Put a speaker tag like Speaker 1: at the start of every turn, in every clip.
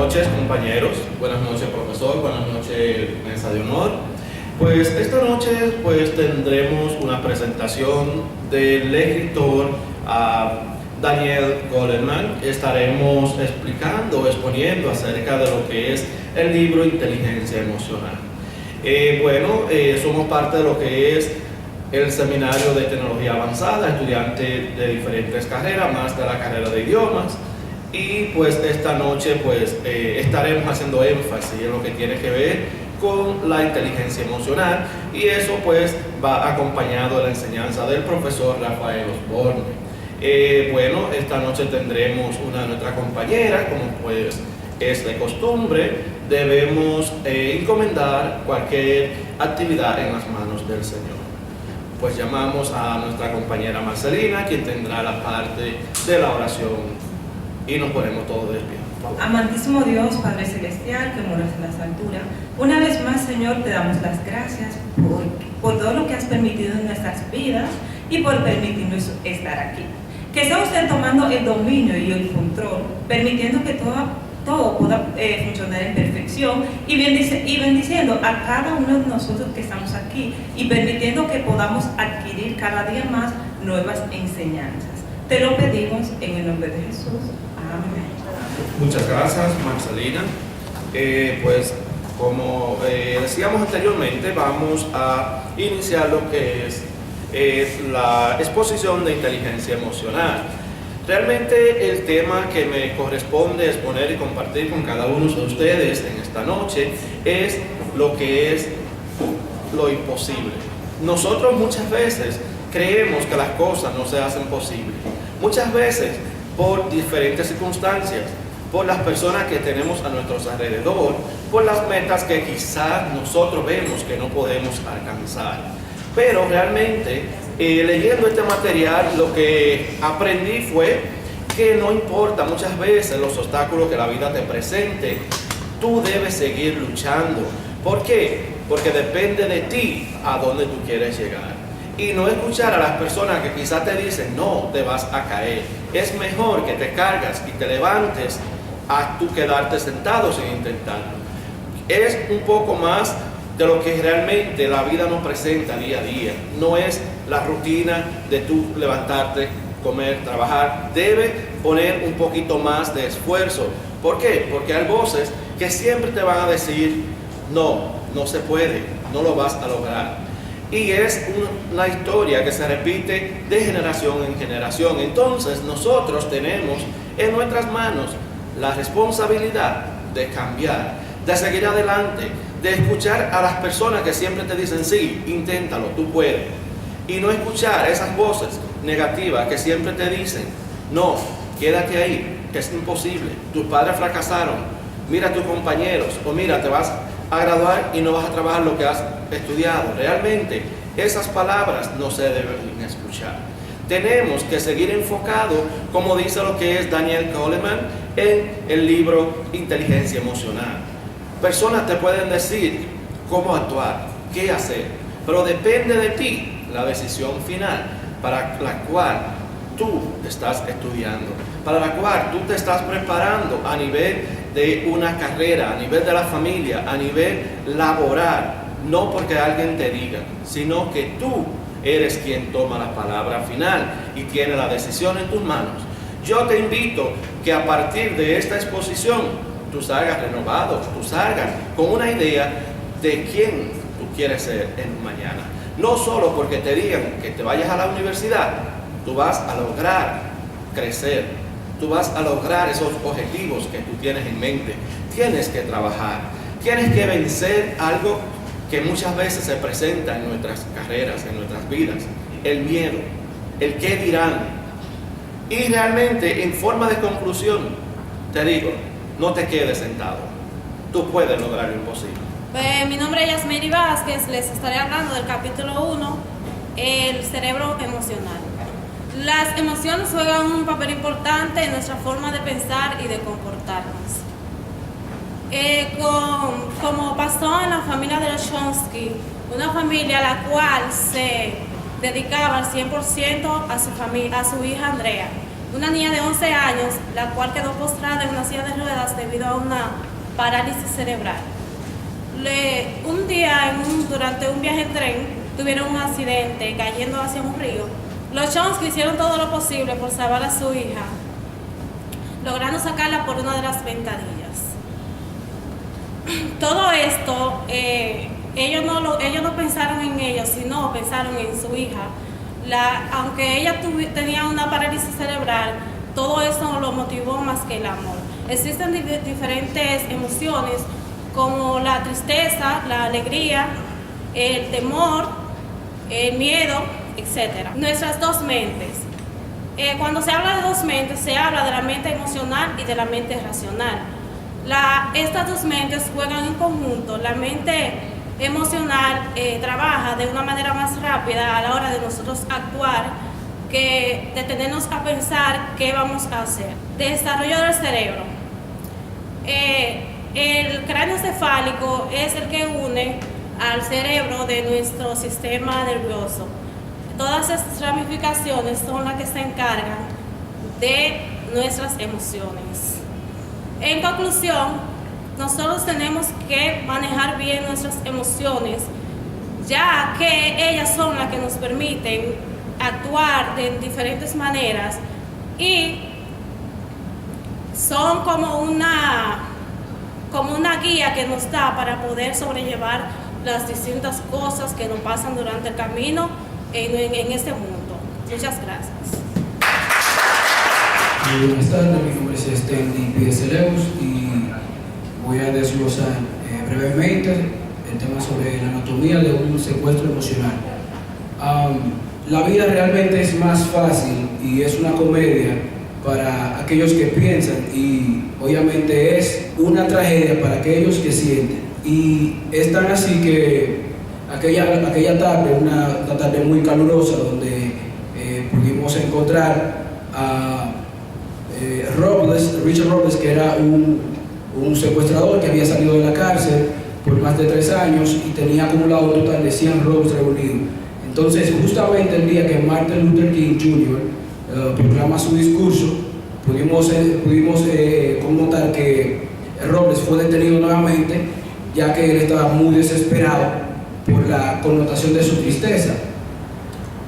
Speaker 1: noches, compañeros. Buenas noches, profesor. Buenas noches, mesa de honor. Pues esta noche tendremos una presentación del escritor Daniel Goleman. Estaremos exponiendo acerca de lo que es el libro Inteligencia Emocional. Somos parte de lo que es el seminario de tecnología avanzada, estudiantes de diferentes carreras, más de la carrera de idiomas. Y pues esta noche estaremos haciendo énfasis en lo que tiene que ver con la inteligencia emocional, y eso pues va acompañado de la enseñanza del profesor Rafael Osborne. Esta noche tendremos una de nuestras compañeras, como pues es de costumbre. Debemos encomendar cualquier actividad en las manos del Señor. Pues llamamos a nuestra compañera Marcelina, quien tendrá la parte de la oración, y nos ponemos todos de pie.
Speaker 2: Amantísimo Dios, Padre Celestial, que moras en las alturas, una vez más, Señor, te damos las gracias por todo lo que has permitido en nuestras vidas y por permitirnos estar aquí. Que sea usted tomando el dominio y el control, permitiendo que todo pueda funcionar en perfección, y bendiciendo a cada uno de nosotros que estamos aquí, y permitiendo que podamos adquirir cada día más nuevas enseñanzas. Te lo pedimos en el nombre de Jesús. Amén.
Speaker 1: Muchas gracias, Marcelina. Como decíamos anteriormente, vamos a iniciar lo que es la exposición de inteligencia emocional. Realmente el tema que me corresponde exponer y compartir con cada uno de ustedes en esta noche es lo que es lo imposible. Nosotros muchas veces creemos que las cosas no se hacen posibles. Muchas veces por diferentes circunstancias, por las personas que tenemos a nuestro alrededor, por las metas que quizás nosotros vemos que no podemos alcanzar. Pero realmente, leyendo este material, lo que aprendí fue que no importa muchas veces los obstáculos que la vida te presente, tú debes seguir luchando. ¿Por qué? Porque depende de ti a dónde tú quieres llegar. Y no escuchar a las personas que quizás te dicen, no, te vas a caer. Es mejor que te cargas y te levantes a tú quedarte sentado sin intentarlo. Es un poco más de lo que realmente la vida nos presenta día a día. No es la rutina de tú levantarte, comer, trabajar. Debe poner un poquito más de esfuerzo. ¿Por qué? Porque hay voces que siempre te van a decir, no, no se puede, no lo vas a lograr. Y es una historia que se repite de generación en generación. Entonces nosotros tenemos en nuestras manos la responsabilidad de cambiar, de seguir adelante, de escuchar a las personas que siempre te dicen, sí, inténtalo, tú puedes. Y no escuchar esas voces negativas que siempre te dicen, no, quédate ahí, que es imposible, tus padres fracasaron, mira a tus compañeros, o mira, te vas a graduar y no vas a trabajar lo que has estudiado. Realmente esas palabras no se deben escuchar. Tenemos que seguir enfocados, como dice lo que es Daniel Goleman en el libro Inteligencia Emocional. Personas te pueden decir cómo actuar, qué hacer, pero depende de ti la decisión final para la cual tú estás estudiando, para la cual tú te estás preparando a nivel de una carrera, a nivel de la familia, a nivel laboral. No porque alguien te diga, sino que tú eres quien toma la palabra final y tiene la decisión en tus manos. Yo te invito que a partir de esta exposición tú salgas renovado, tú salgas con una idea de quién tú quieres ser en mañana. No solo porque te digan que te vayas a la universidad, tú vas a lograr crecer, tú vas a lograr esos objetivos que tú tienes en mente. Tienes que trabajar, tienes que vencer algo que muchas veces se presenta en nuestras carreras, en nuestras vidas: el miedo, el qué dirán. Y realmente, en forma de conclusión, te digo, no te quedes sentado, tú puedes lograr lo imposible.
Speaker 3: Mi nombre es Yasmiri Vázquez, les estaré hablando del capítulo 1, el cerebro emocional. Las emociones juegan un papel importante en nuestra forma de pensar y de comportarnos. Como pasó en la familia de los Chomsky, una familia a la cual se dedicaba al 100% a su hija Andrea. una niña de 11 años, la cual quedó postrada en una silla de ruedas debido a una parálisis cerebral. Un día, durante un viaje en tren, tuvieron un accidente cayendo hacia un río. Los Chomsky hicieron todo lo posible por salvar a su hija, logrando sacarla por una de las ventanillas. Todo esto, ellos no pensaron en ellos, sino pensaron en su hija. Aunque ella tenía una parálisis cerebral, todo eso lo motivó más que el amor. Existen diferentes emociones como la tristeza, la alegría, el temor, el miedo, etc. Nuestras dos mentes. Cuando se habla de dos mentes, se habla de la mente emocional y de la mente racional. Estas dos mentes juegan en conjunto. La mente emocional trabaja de una manera más rápida a la hora de nosotros actuar que detenernos a pensar qué vamos a hacer. Desarrollo del cerebro. El cráneo encefálico es el que une al cerebro de nuestro sistema nervioso. Todas estas ramificaciones son las que se encargan de nuestras emociones. En conclusión, nosotros tenemos que manejar bien nuestras emociones, ya que ellas son las que nos permiten actuar de diferentes maneras y son como una guía que nos da para poder sobrellevar las distintas cosas que nos pasan durante el camino en este mundo. Muchas gracias.
Speaker 4: Buenas tardes, mi nombre es Stanley Pieseleus y voy a desglosar brevemente el tema sobre la anatomía de un secuestro emocional. La vida realmente es más fácil y es una comedia para aquellos que piensan y obviamente es una tragedia para aquellos que sienten. Y es tan así que aquella tarde, una tarde muy calurosa donde pudimos encontrar a Richard Robles, que era un secuestrador que había salido de la cárcel por más de 3 años y tenía acumulado un total de 100 robos reunidos. Entonces, justamente el día que Martin Luther King Jr. Proclama su discurso, pudimos connotar que Robles fue detenido nuevamente, ya que él estaba muy desesperado por la connotación de su tristeza.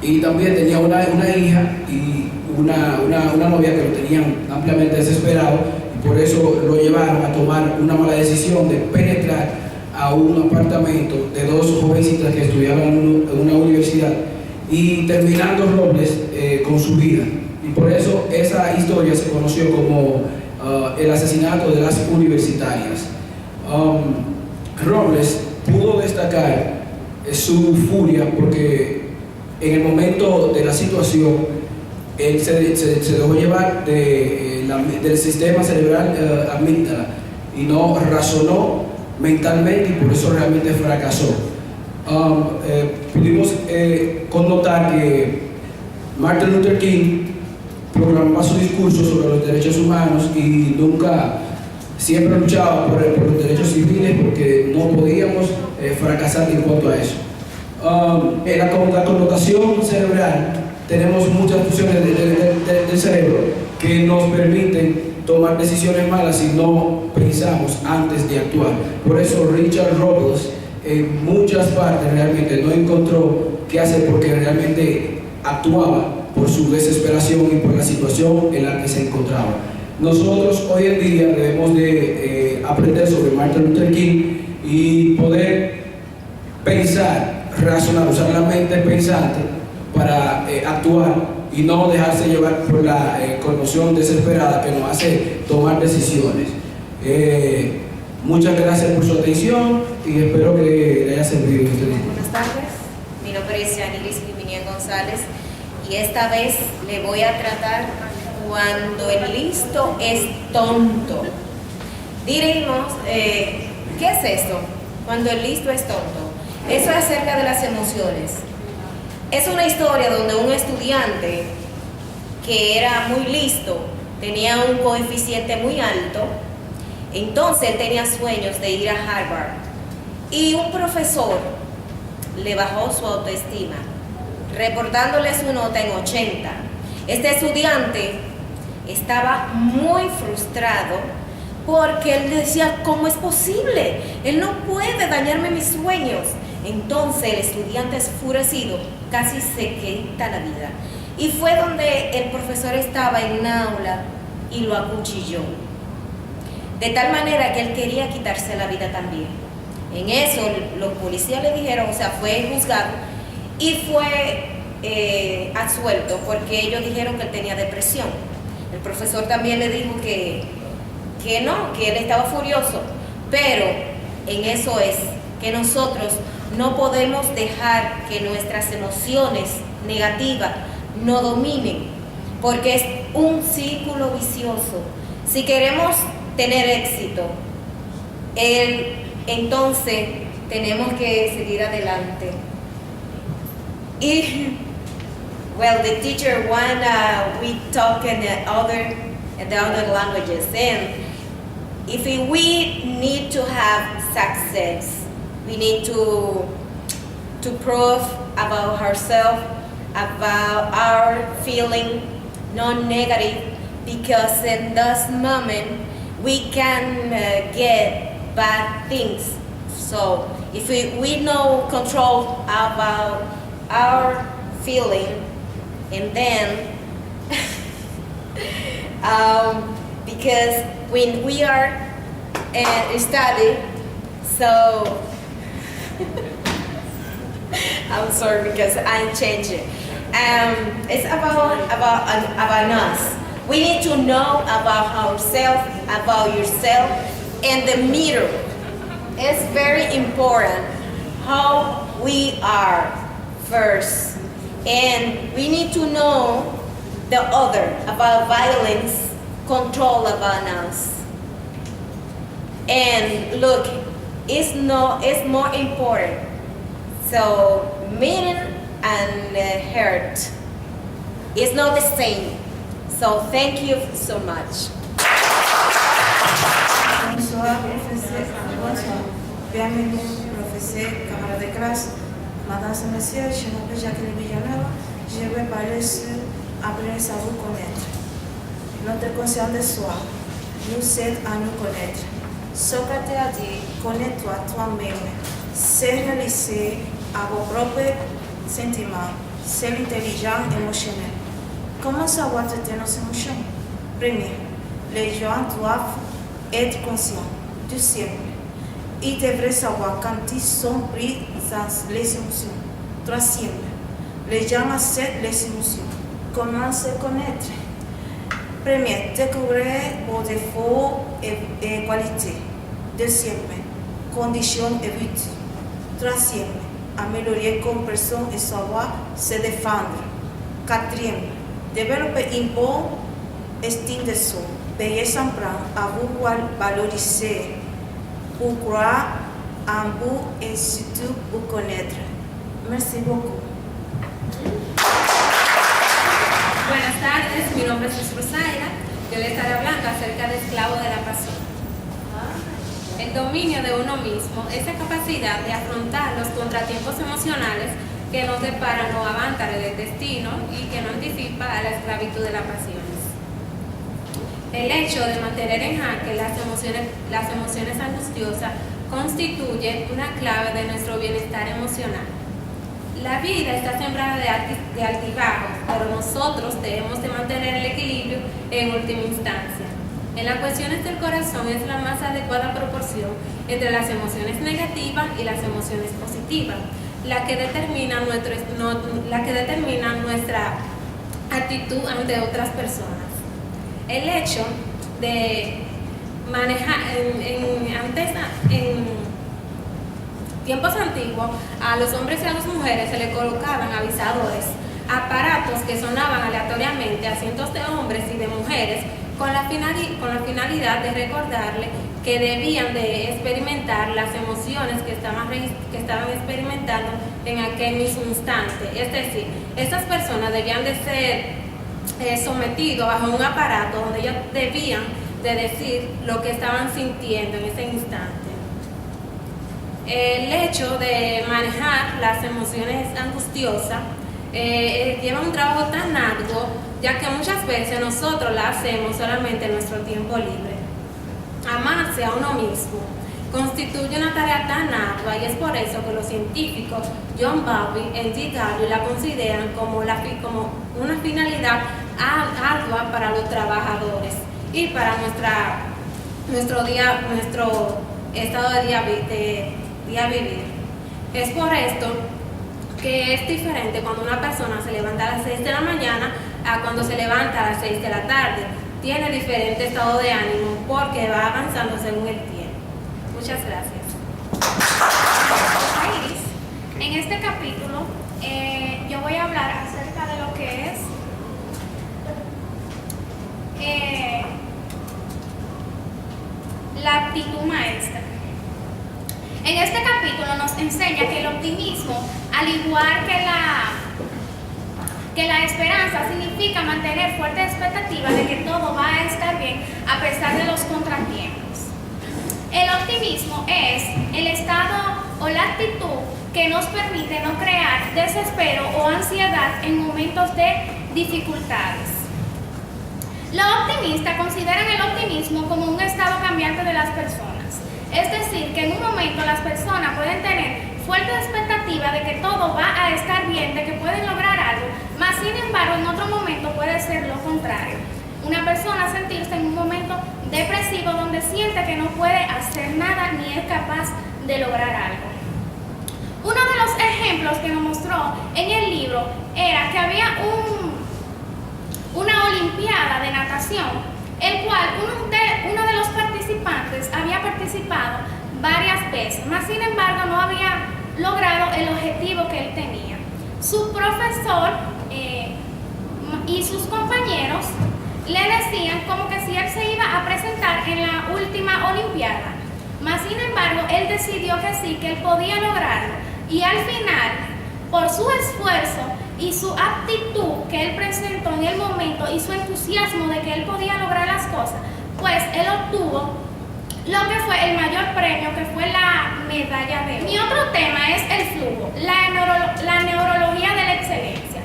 Speaker 4: Y también tenía una hija y una novia que lo tenían ampliamente desesperado, y por eso lo llevaron a tomar una mala decisión de penetrar a un apartamento de 2 jovencitas que estudiaban en una universidad y terminando Robles con su vida. Y por eso esa historia se conoció como el asesinato de las universitarias. Robles pudo destacar su furia porque en el momento de la situación él se dejó llevar del sistema cerebral amígdala y no razonó mentalmente y por eso realmente fracasó. Pudimos connotar que Martin Luther King proclamaba su discurso sobre los derechos humanos y siempre luchaba por los derechos civiles porque no podíamos fracasar en cuanto a eso. En la connotación cerebral tenemos muchas funciones del cerebro que nos permiten tomar decisiones malas si no pensamos antes de actuar. Por eso Richard Robles en muchas partes realmente no encontró qué hacer porque realmente actuaba por su desesperación y por la situación en la que se encontraba. Nosotros hoy en día debemos de aprender sobre Martin Luther King y poder pensar, razonar, usar la mente pensante para actuar y no dejarse llevar por la conmoción desesperada que nos hace tomar decisiones. Muchas gracias por su atención y espero que le haya servido este día.
Speaker 5: Buenas tardes, mi nombre es Yanilis Liminian González y esta vez le voy a tratar cuando el listo es tonto. Diremos, ¿qué es esto? Cuando el listo es tonto. Eso es acerca de las emociones. Es una historia donde un estudiante que era muy listo, tenía un coeficiente muy alto, entonces él tenía sueños de ir a Harvard y un profesor le bajó su autoestima, reportándole su nota en 80. Este estudiante estaba muy frustrado porque él decía, ¿cómo es posible? Él no puede dañarme mis sueños. Entonces el estudiante enfurecido casi se quita la vida. Y fue donde el profesor estaba en un aula y lo acuchilló. De tal manera que él quería quitarse la vida también. En eso los policías le dijeron, o sea, fue juzgado y fue absuelto porque ellos dijeron que él tenía depresión. El profesor también le dijo que no, que él estaba furioso, pero en eso es que nosotros no podemos dejar que nuestras emociones negativas nos dominen, porque es un círculo vicioso. Si queremos tener éxito, entonces tenemos que seguir adelante. Y well, the teacher we talk in the other languages, and if we need to have success, we need to prove about ourselves, about our feeling, not negative, because in this moment we can get bad things. So if we know control about our feeling, and then because when we are study, so I'm sorry because I'm changing. It's about us. We need to know about ourselves, about yourself, and the mirror. It's very important how we are first, and we need to know the other about violence, control about us. And look, it's more important. So meaning and hurt is not the same. So thank you so much.
Speaker 6: Bonsoir, professeur. Bonsoir. Bienvenue, professeur, camarades de classe. Madame et messieurs, je m'appelle Jacqueline Villanueva. Je vais parler sur apprendre à vous connaître. Notre conscience de soi nous aide à nous connaître. Socrate a dit, connais-toi toi-même. C'est réaliser à vos propres sentiments. C'est l'intelligence émotionnelle. Comment savoir traiter nos émotions? Premier, les gens doivent être conscients. Deuxième, ils devraient savoir quand ils sont pris dans les émotions. Troisième, les gens acceptent les émotions. Comment se connaître? Premier, découvrir vos défauts et qualités. Deuxième, conditions et buts. Troisième, améliorer comme personne et savoir se défendre. Quatrième, développer une bonne estime de soi. Veillez sans prendre à vous valoriser, pour croire en vous et surtout vous connaître. Merci beaucoup.
Speaker 7: Buenas tardes, mi nombre es Jesús Rosaira. Yo le estaré hablando acerca de esclavo de la pasión. El dominio de uno mismo es la capacidad de afrontar los contratiempos emocionales que nos deparan o avántares del destino y que no anticipa a la esclavitud de las pasiones. El hecho de mantener en jaque las emociones angustiosas constituye una clave de nuestro bienestar emocional. La vida está sembrada de altibajos, pero nosotros debemos de mantener el equilibrio en última instancia. En las cuestiones del corazón es la más adecuada proporción entre las emociones negativas y las emociones positivas, la que determina nuestra actitud ante otras personas. El hecho de manejar en tiempos antiguos a los hombres y a las mujeres se les colocaban avisadores, aparatos que sonaban aleatoriamente a cientos de hombres y de mujeres con la finalidad de recordarle que debían de experimentar las emociones que estaban experimentando en aquel mismo instante. Es decir, estas personas debían de ser sometidos bajo un aparato donde ellos debían de decir lo que estaban sintiendo en ese instante. El hecho de manejar las emociones angustiosas lleva un trabajo tan arduo, ya que muchas veces veces nosotros la hacemos solamente en nuestro tiempo libre. Amarse a uno mismo constituye una tarea tan ardua y es por eso que los científicos John Bowlby y G. W. la consideran como una finalidad ardua para los trabajadores y para nuestro estado de día vivir. Es por esto que es diferente cuando una persona se levanta a las 6 de la mañana a cuando se levanta a las 6 de la tarde. Tiene diferente estado de ánimo porque va avanzando según el tiempo. Muchas gracias.
Speaker 8: Iris, en este capítulo yo voy a hablar acerca de lo que es la actitud maestra. En este capítulo nos enseña que el optimismo, al igual que la esperanza, significa mantener fuerte expectativa de que todo va a estar bien a pesar de los contratiempos. El optimismo es el estado o la actitud que nos permite no crear desespero o ansiedad en momentos de dificultades. Los optimistas consideran el optimismo como un estado cambiante de las personas. Es decir, que en un momento las personas pueden tener fuerte expectativa de que todo va a estar bien, de que pueden lograr algo, mas sin embargo en otro momento puede ser lo contrario. Una persona sentirse en un momento depresivo donde siente que no puede hacer nada ni es capaz de lograr algo. Uno de los ejemplos que nos mostró en el libro era que había una olimpiada de natación, el cual uno de los participantes había participado varias veces, mas sin embargo no había logrado el objetivo que él tenía. Su profesor y sus compañeros le decían como que si él se iba a presentar en la última olimpiada, mas sin embargo él decidió que sí, que él podía lograrlo, y al final, por su esfuerzo y su actitud que él presentó en el momento y su entusiasmo de que él podía lograr las cosas, pues él obtuvo lo que fue el mayor premio, que fue la medalla de oro. Mi otro tema es el flujo, la neurología de la excelencia.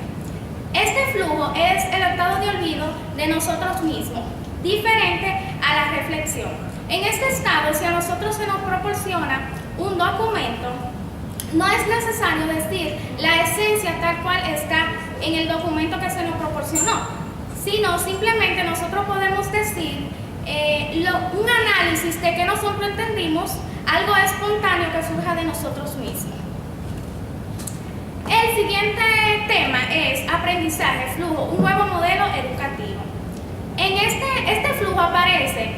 Speaker 8: Este flujo es el estado de olvido de nosotros mismos, diferente a la reflexión. En este estado, si a nosotros se nos proporciona un documento, no es necesario decir la esencia tal cual está en el documento que se nos proporcionó, sino simplemente nosotros podemos decir un análisis de que nosotros entendimos, algo espontáneo que surja de nosotros mismos. El siguiente tema es aprendizaje, flujo, un nuevo modelo educativo. En este flujo aparece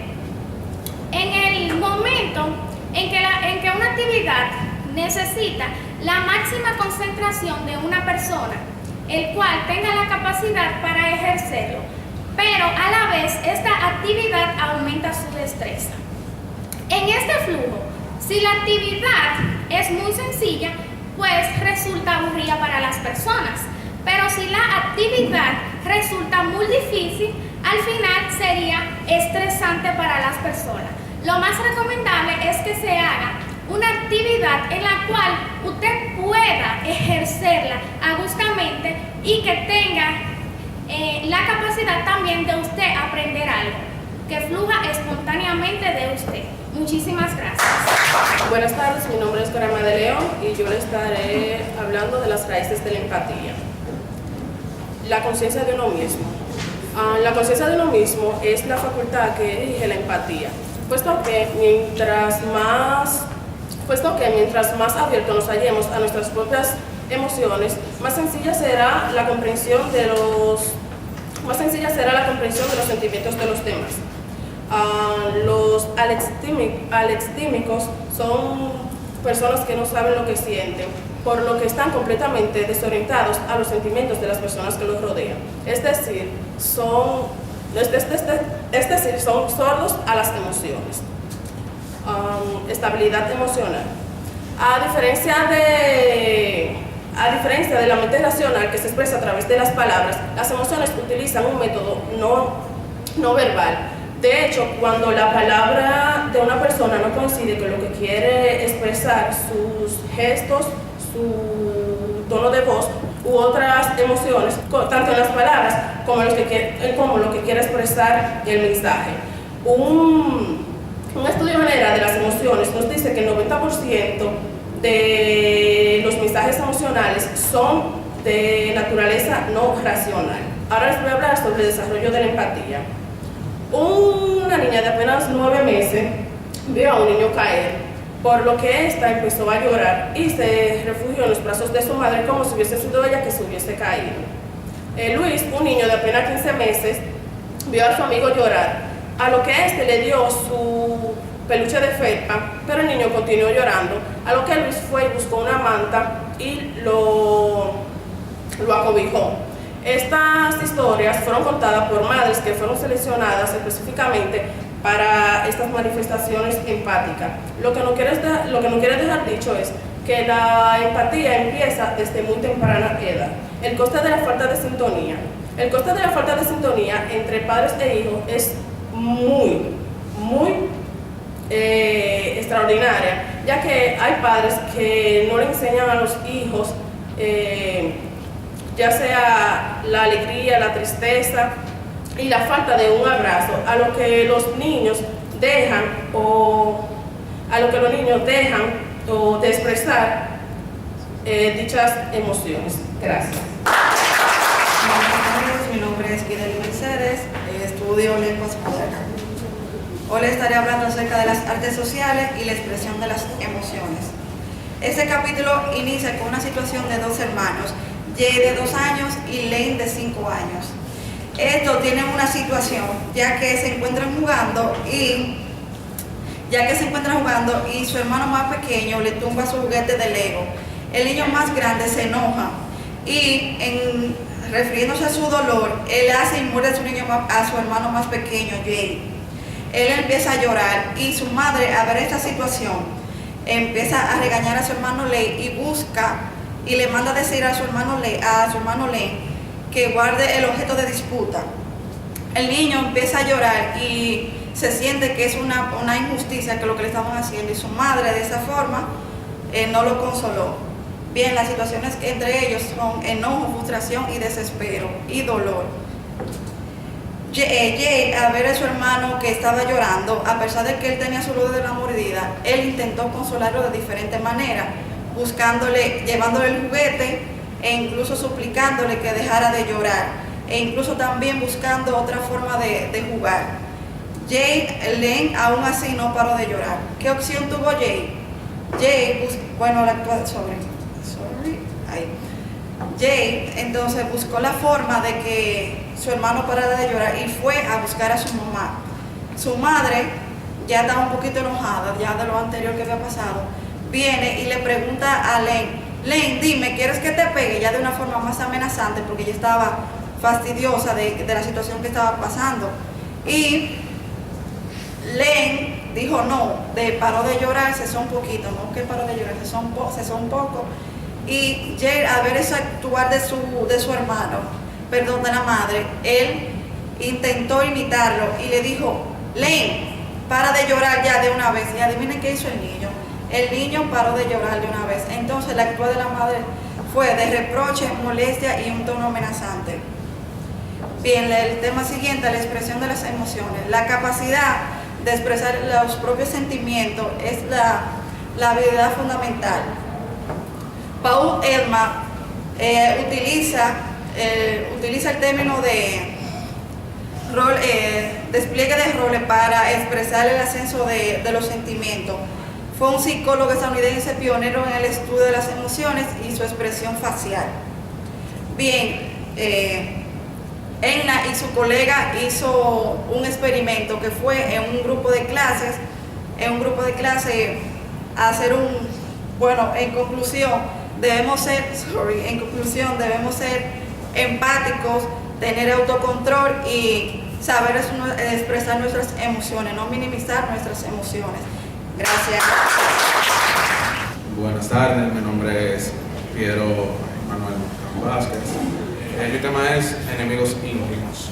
Speaker 8: en el momento en que una actividad necesita la máxima concentración de una persona, el cual tenga la capacidad para ejercerlo, pero a la vez esta actividad aumenta su destreza. En este flujo, si la actividad es muy sencilla, pues resulta aburrida para las personas, pero si la actividad resulta muy difícil, al final sería estresante para las personas. Lo más recomendable es que se haga una actividad en la cual usted pueda ejercerla agustamente y que tenga la capacidad también de usted aprender algo, que fluya espontáneamente de usted. Muchísimas gracias.
Speaker 9: Buenas tardes, mi nombre es Carama de León y yo le estaré hablando de las raíces de la empatía. La conciencia de uno mismo. La conciencia de uno mismo es la facultad que dirige la empatía, puesto que mientras más abiertos nos hallemos a nuestras propias emociones, más sencilla será la comprensión de los sentimientos de los demás. Los alextímicos son personas que no saben lo que sienten, por lo que están completamente desorientados a los sentimientos de las personas que los rodean. Es decir, son sordos a las emociones. Estabilidad emocional. A diferencia de la mente racional que se expresa a través de las palabras, las emociones utilizan un método no verbal. De hecho, cuando la palabra de una persona no coincide con lo que quiere expresar, sus gestos, su tono de voz, u otras emociones, tanto en las palabras como lo que quiere expresar el mensaje. Un estudio general de las emociones nos dice que el 90% de los mensajes emocionales son de naturaleza no racional. Ahora les voy a hablar sobre el desarrollo de la empatía. Una niña de apenas 9 meses vio a un niño caer, por lo que ésta empezó a llorar y se refugió en los brazos de su madre como si hubiese sido ella que se hubiese caído. Luis, un niño de apenas 15 meses, vio a su amigo llorar, a lo que éste le dio su peluche de felpa, pero el niño continuó llorando, a lo que Luis fue y buscó una manta y lo acobijó. Estas historias fueron contadas por madres que fueron seleccionadas específicamente para estas manifestaciones empáticas. Lo que no quiere dejar dicho es que la empatía empieza desde muy temprana edad. El coste de la falta de sintonía. El coste de la falta de sintonía entre padres e hijos es muy extraordinaria, ya que hay padres que no le enseñan a los hijos ya sea la alegría, la tristeza y la falta de un abrazo, a lo que los niños dejan de expresar dichas emociones. Gracias.
Speaker 10: Mi nombre es Guidel Mercedes, estudio lenguas modernas. Hoy les estaré hablando acerca de las artes sociales y la expresión de las emociones. Este capítulo inicia con una situación de dos hermanos, Jay de 2 años y Lane de 5 años. Estos tienen una situación ya que se encuentran jugando y su hermano más pequeño le tumba su juguete de Lego. El niño más grande se enoja y refiriéndose a su dolor, él hace y muerde a su hermano más pequeño, Jay. Él empieza a llorar y su madre, a ver esta situación, empieza a regañar a su hermano Lane y le manda a decir a su hermano Lane que guarde el objeto de disputa. El niño empieza a llorar y se siente que es una injusticia que lo que le estaban haciendo, y su madre de esa forma no lo consoló. Bien, las situaciones entre ellos son enojo, frustración y desespero y dolor. Jay, al ver a su hermano que estaba llorando, a pesar de que él tenía su dolor de la mordida, él intentó consolarlo de diferentes maneras, llevándole el juguete e incluso suplicándole que dejara de llorar, e incluso también buscando otra forma de jugar. Lane aún así no paró de llorar. ¿Qué opción tuvo Jay? Jay entonces buscó la forma de que su hermano parara de llorar y fue a buscar a su mamá. Su madre ya estaba un poquito enojada ya de lo anterior que había pasado. Viene y le pregunta a Lane, dime, ¿quieres que te pegue? Ya de una forma más amenazante, porque ella estaba fastidiosa de la situación que estaba pasando. Y Lane dijo no, paró de llorar, cesó un poquito, no que paró de llorar, cesó un poco. Y Jay, al ver ese actuar de su hermano, de la madre, él intentó imitarlo y le dijo, Lane, para de llorar ya de una vez. Y adivinen qué hizo el niño. El niño paró de llorar de una vez. Entonces la actuación de la madre fue de reproche, molestia y un tono amenazante. Bien, el tema siguiente, la expresión de las emociones. La capacidad de expresar los propios sentimientos es la habilidad fundamental. Paul Elma utiliza el término de despliegue de roles para expresar el ascenso de los sentimientos. Fue un psicólogo estadounidense pionero en el estudio de las emociones y su expresión facial. Bien, Enna y su colega hizo un experimento que fue en un grupo de clase hacer en conclusión debemos ser empáticos, tener autocontrol y saber expresar nuestras emociones, no minimizar nuestras emociones. Gracias.
Speaker 11: Buenas tardes, mi nombre es Piero Manuel Vázquez. Mi tema es enemigos íntimos.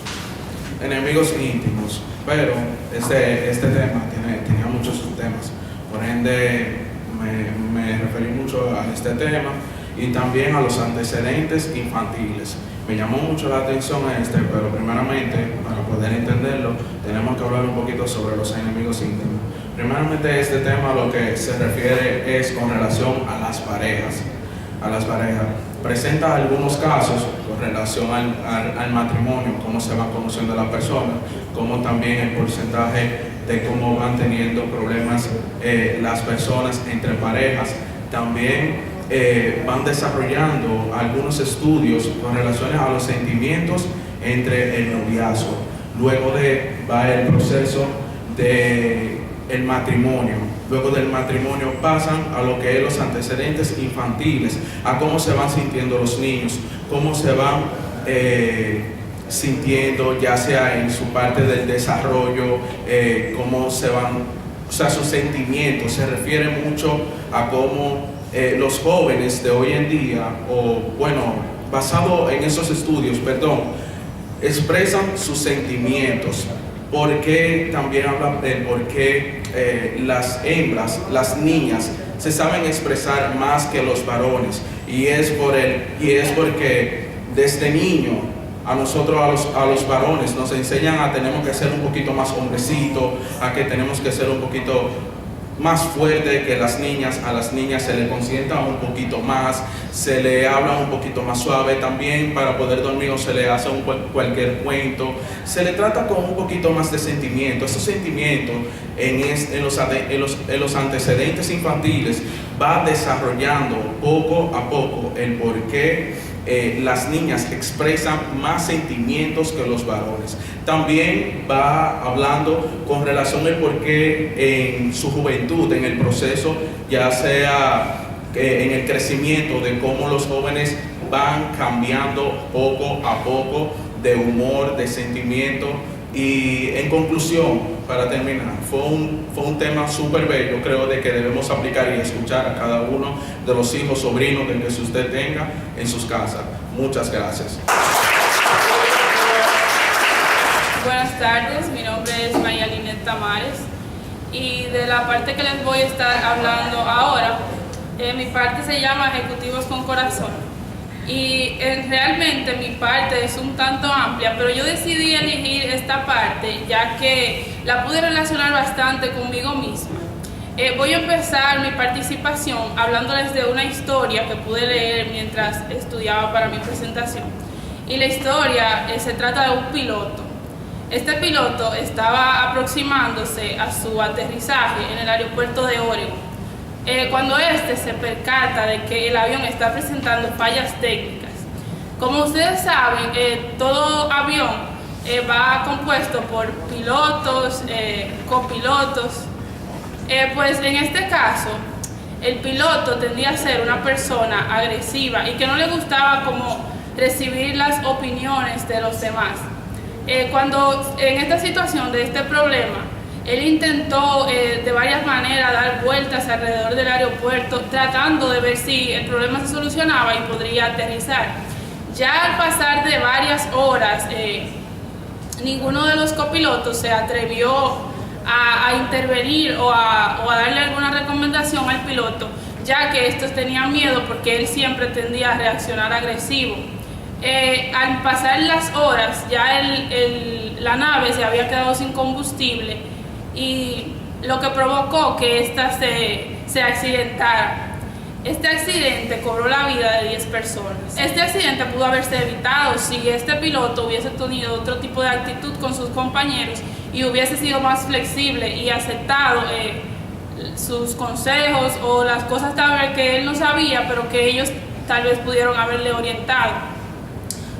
Speaker 11: Enemigos íntimos, pero este tema tenía muchos subtemas. Por ende, me referí mucho a este tema y también a los antecedentes infantiles. Me llamó mucho la atención pero primeramente, para poder entenderlo, tenemos que hablar un poquito sobre los enemigos íntimos. Primeramente, este tema lo que se refiere es con relación a las parejas. Presenta algunos casos con relación al matrimonio, cómo se van conociendo las personas, como también el porcentaje de cómo van teniendo problemas las personas entre parejas. También van desarrollando algunos estudios con relación a los sentimientos entre el noviazgo. Luego va el proceso del matrimonio. Luego del matrimonio pasan a lo que es los antecedentes infantiles, a cómo se van sintiendo los niños, cómo se van sintiendo, ya sea en su parte del desarrollo, cómo se van, o sea, sus sentimientos. Se refiere mucho a cómo los jóvenes de hoy en día, basado en esos estudios, expresan sus sentimientos. Porque también habla de por qué las hembras, las niñas, se saben expresar más que los varones, y es porque desde niño a nosotros, a los varones, nos enseñan a tenemos que ser un poquito más hombrecito, a que tenemos que ser un poquito más fuerte que las niñas. A las niñas se le consienta un poquito más, se le habla un poquito más suave también para poder dormir, o se le hace cualquier cuento, se le trata con un poquito más de sentimiento. Esos sentimientos en los antecedentes infantiles va desarrollando poco a poco el por qué las niñas expresan más sentimientos que los varones. También va hablando con relación al por qué en su juventud, en el proceso, ya sea en el crecimiento, de cómo los jóvenes van cambiando poco a poco de humor, de sentimiento. Y en conclusión, para terminar, fue un tema súper bello, creo, de que debemos aplicar y escuchar a cada uno de los hijos, sobrinos, de que usted tenga en sus casas. Muchas gracias.
Speaker 12: Buenas tardes, mi nombre es María Linet Tamares, y de la parte que les voy a estar hablando ahora, mi parte se llama Ejecutivos con Corazón. Y realmente mi parte es un tanto amplia, pero yo decidí elegir esta parte ya que la pude relacionar bastante conmigo misma. Voy a empezar mi participación hablándoles de una historia que pude leer mientras estudiaba para mi presentación. Y la historia se trata de un piloto. Este piloto estaba aproximándose a su aterrizaje en el aeropuerto de Oregon, cuando este se percata de que el avión está presentando fallas técnicas. Como ustedes saben, todo avión va compuesto por pilotos, copilotos. Pues en este caso, el piloto tendía a ser una persona agresiva y que no le gustaba como recibir las opiniones de los demás. Cuando en esta situación de este problema, él intentó de varias maneras dar vueltas alrededor del aeropuerto, tratando de ver si el problema se solucionaba y podría aterrizar. Ya al pasar de varias horas, ninguno de los copilotos se atrevió a intervenir o a darle alguna recomendación al piloto, ya que estos tenían miedo porque él siempre tendía a reaccionar agresivo. Al pasar las horas, ya la nave se había quedado sin combustible, y lo que provocó que ésta se accidentara. Este accidente cobró la vida de 10 personas. Este accidente pudo haberse evitado si este piloto hubiese tenido otro tipo de actitud con sus compañeros y hubiese sido más flexible y aceptado sus consejos o las cosas tal vez que él no sabía, pero que ellos tal vez pudieron haberle orientado.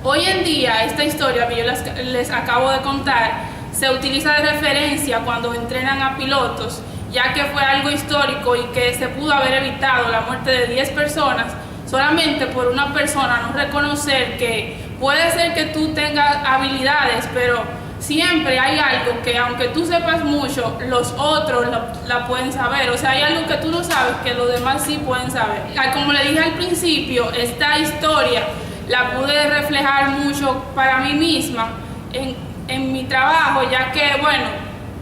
Speaker 12: Hoy en día, esta historia que yo les acabo de contar se utiliza de referencia cuando entrenan a pilotos, ya que fue algo histórico y que se pudo haber evitado la muerte de 10 personas solamente por una persona no reconocer que puede ser que tú tengas habilidades, pero siempre hay algo que aunque tú sepas mucho, los otros la pueden saber. O sea, hay algo que tú no sabes que los demás sí pueden saber. Como le dije al principio, esta historia la pude reflejar mucho para mí misma en mi trabajo, ya que, bueno,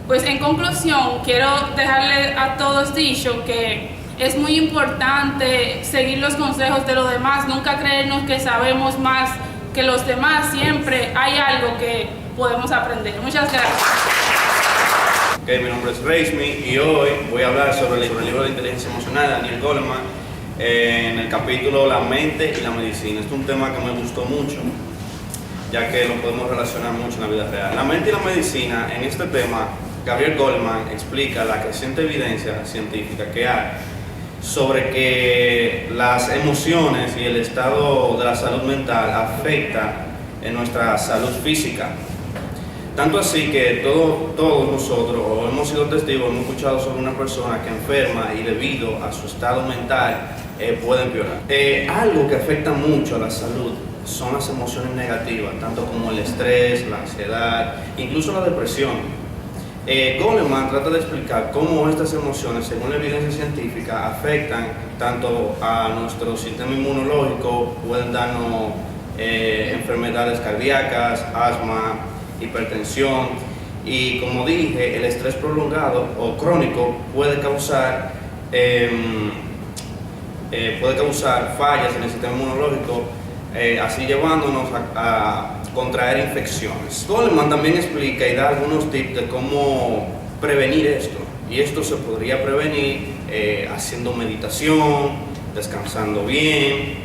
Speaker 12: pues en conclusión quiero dejarle a todos dicho que es muy importante seguir los consejos de los demás, nunca creernos que sabemos más que los demás, siempre hay algo que podemos aprender. Muchas gracias.
Speaker 13: Mi nombre es Reismi y hoy voy a hablar sobre el libro de inteligencia emocional de Daniel Goleman en el capítulo La mente y la medicina. Este es un tema que me gustó mucho, ya que lo podemos relacionar mucho en la vida real. La mente y la medicina, en este tema, Gabriel Goleman explica la creciente evidencia científica que hay sobre que las emociones y el estado de la salud mental afectan en nuestra salud física. Tanto así que todos nosotros hemos sido testigos, hemos escuchado sobre una persona que enferma y debido a su estado mental puede empeorar. Algo que afecta mucho a la salud son las emociones negativas, tanto como el estrés, la ansiedad, incluso la depresión. Goleman trata de explicar cómo estas emociones, según la evidencia científica, afectan tanto a nuestro sistema inmunológico, pueden darnos enfermedades cardíacas, asma, hipertensión, y como dije, el estrés prolongado o crónico puede causar fallas en el sistema inmunológico, así llevándonos a contraer infecciones. Goleman también explica y da algunos tips de cómo prevenir esto, y esto se podría prevenir haciendo meditación, descansando bien,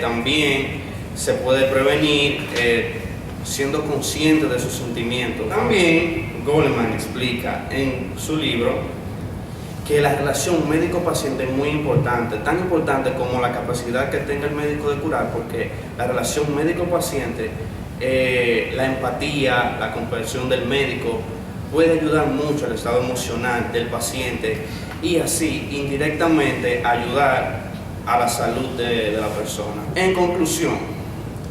Speaker 13: también se puede prevenir siendo consciente de sus sentimientos. También Goleman explica en su libro que la relación médico-paciente es muy importante, tan importante como la capacidad que tenga el médico de curar, porque la relación médico-paciente, la empatía, la comprensión del médico puede ayudar mucho al estado emocional del paciente y así indirectamente ayudar a la salud de la persona. En conclusión,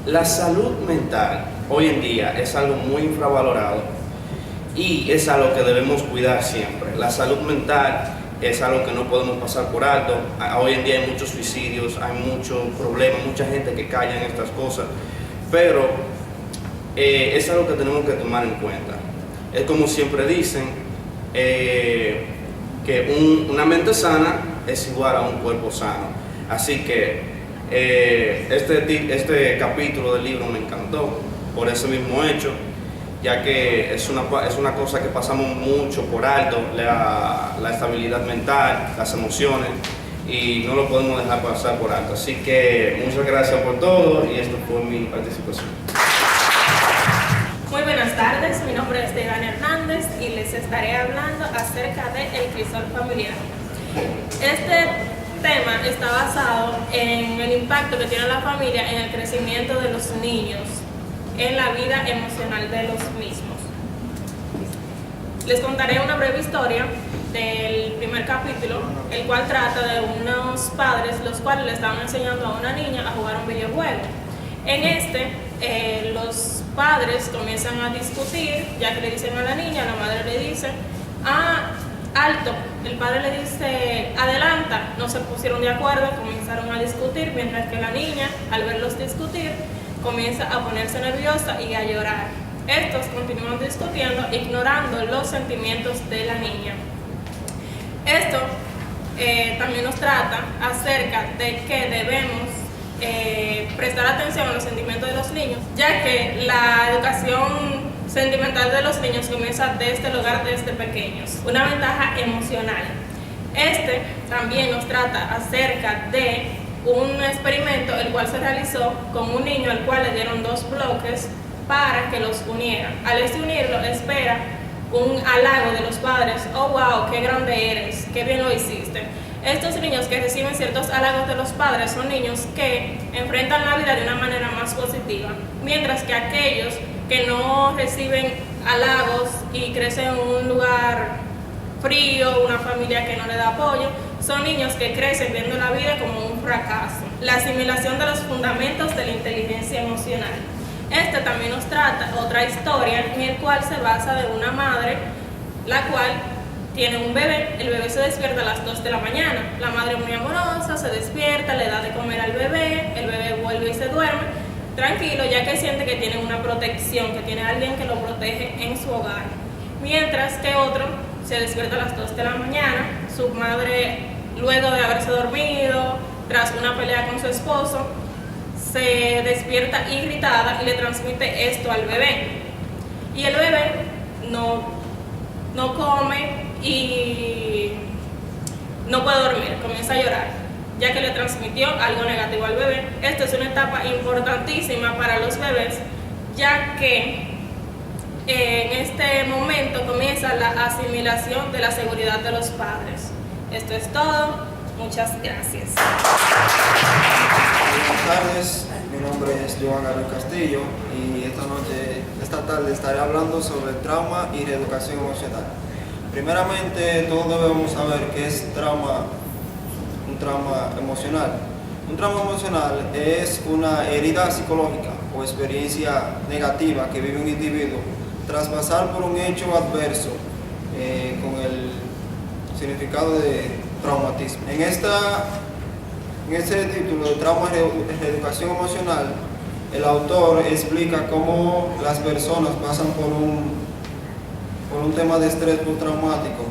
Speaker 13: la salud mental hoy en día es algo muy infravalorado y es algo que debemos cuidar siempre. La salud mental es algo que no podemos pasar por alto. Hoy en día hay muchos suicidios, hay muchos problemas, mucha gente que calla en estas cosas, pero es algo que tenemos que tomar en cuenta. Es como siempre dicen, que una mente sana es igual a un cuerpo sano. Así que este capítulo del libro me encantó por ese mismo hecho, ya que es una cosa que pasamos mucho por alto, la estabilidad mental, las emociones, y no lo podemos dejar pasar por alto. Así que muchas gracias por todo y esto fue mi participación.
Speaker 3: Muy buenas tardes, mi nombre es Degan Hernández y les estaré hablando acerca del crisol familiar. Este tema está basado en el impacto que tiene la familia en el crecimiento de los niños, en la vida emocional de los mismos. Les contaré una breve historia del primer capítulo, el cual trata de unos padres los cuales le estaban enseñando a una niña a jugar un videojuego. En los padres comienzan a discutir, ya que le dicen a la niña, la madre le dice, alto, el padre le dice, adelanta. No se pusieron de acuerdo, comenzaron a discutir, mientras que la niña, al verlos discutir, comienza a ponerse nerviosa y a llorar. Estos continúan discutiendo, ignorando los sentimientos de la niña. Esto también nos trata acerca de que debemos prestar atención a los sentimientos de los niños, ya que la educación sentimental de los niños comienza desde el hogar, desde pequeños. Una ventaja emocional. También nos trata acerca de un experimento el cual se realizó con un niño al cual le dieron 2 bloques para que los unieran. Al unirlo, espera un halago de los padres. Oh, wow, qué grande eres, qué bien lo hiciste. Estos niños que reciben ciertos halagos de los padres son niños que enfrentan la vida de una manera más positiva, mientras que aquellos que no reciben halagos y crecen en un lugar frío, una familia que no le da apoyo, son niños que crecen viendo la vida como un fracaso. La asimilación de los fundamentos de la inteligencia emocional. También nos trata otra historia en el cual se basa de una madre, la cual tiene un bebé. El bebé se despierta a las 2 de la mañana. La madre muy amorosa se despierta, le da de comer al bebé, el bebé vuelve y se duerme tranquilo, ya que siente que tiene una protección, que tiene alguien que lo protege en su hogar. Mientras que otro se despierta a las 2 de la mañana, su madre
Speaker 12: luego de haberse dormido, tras una pelea con su esposo, se despierta irritada y le transmite esto al bebé. Y el bebé no come y no puede dormir, comienza a llorar, ya que le transmitió algo negativo al bebé. Esto es una etapa importantísima para los bebés, ya que en este momento comienza la asimilación de la seguridad de los padres. Esto es todo. Muchas gracias.
Speaker 14: Buenas tardes, mi nombre es Joan Gabriel Castillo y esta tarde estaré hablando sobre trauma y reeducación emocional. Primeramente, todos debemos saber qué es un trauma emocional. Un trauma emocional es una herida psicológica o experiencia negativa que vive un individuo tras pasar por un hecho adverso con el significado de traumatismo. En este título de trauma y reeducación emocional, el autor explica cómo las personas pasan por un tema de estrés postraumático,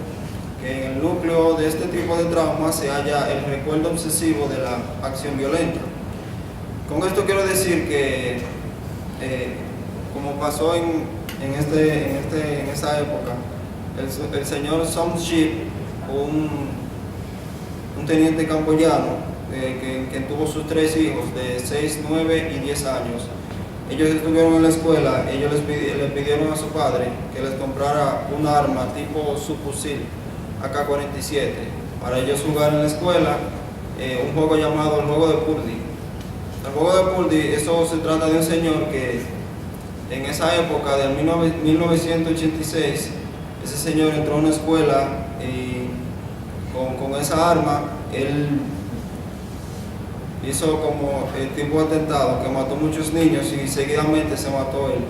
Speaker 14: que en el núcleo de este tipo de trauma se halla el recuerdo obsesivo de la acción violenta. Con esto quiero decir que, como pasó en esa época, el señor Somship, un teniente camboyano, que tuvo sus 3 hijos de 6, 9 y 10 años. Ellos estuvieron en la escuela, ellos le pidieron a su padre que les comprara un arma tipo subfusil AK-47 para ellos jugar en la escuela, un juego llamado el juego de Purdy. El juego de Purdy, eso se trata de un señor que en esa época de 1986, ese señor entró a una escuela y con esa arma él hizo como el tipo de atentado que mató muchos niños y seguidamente se mató él.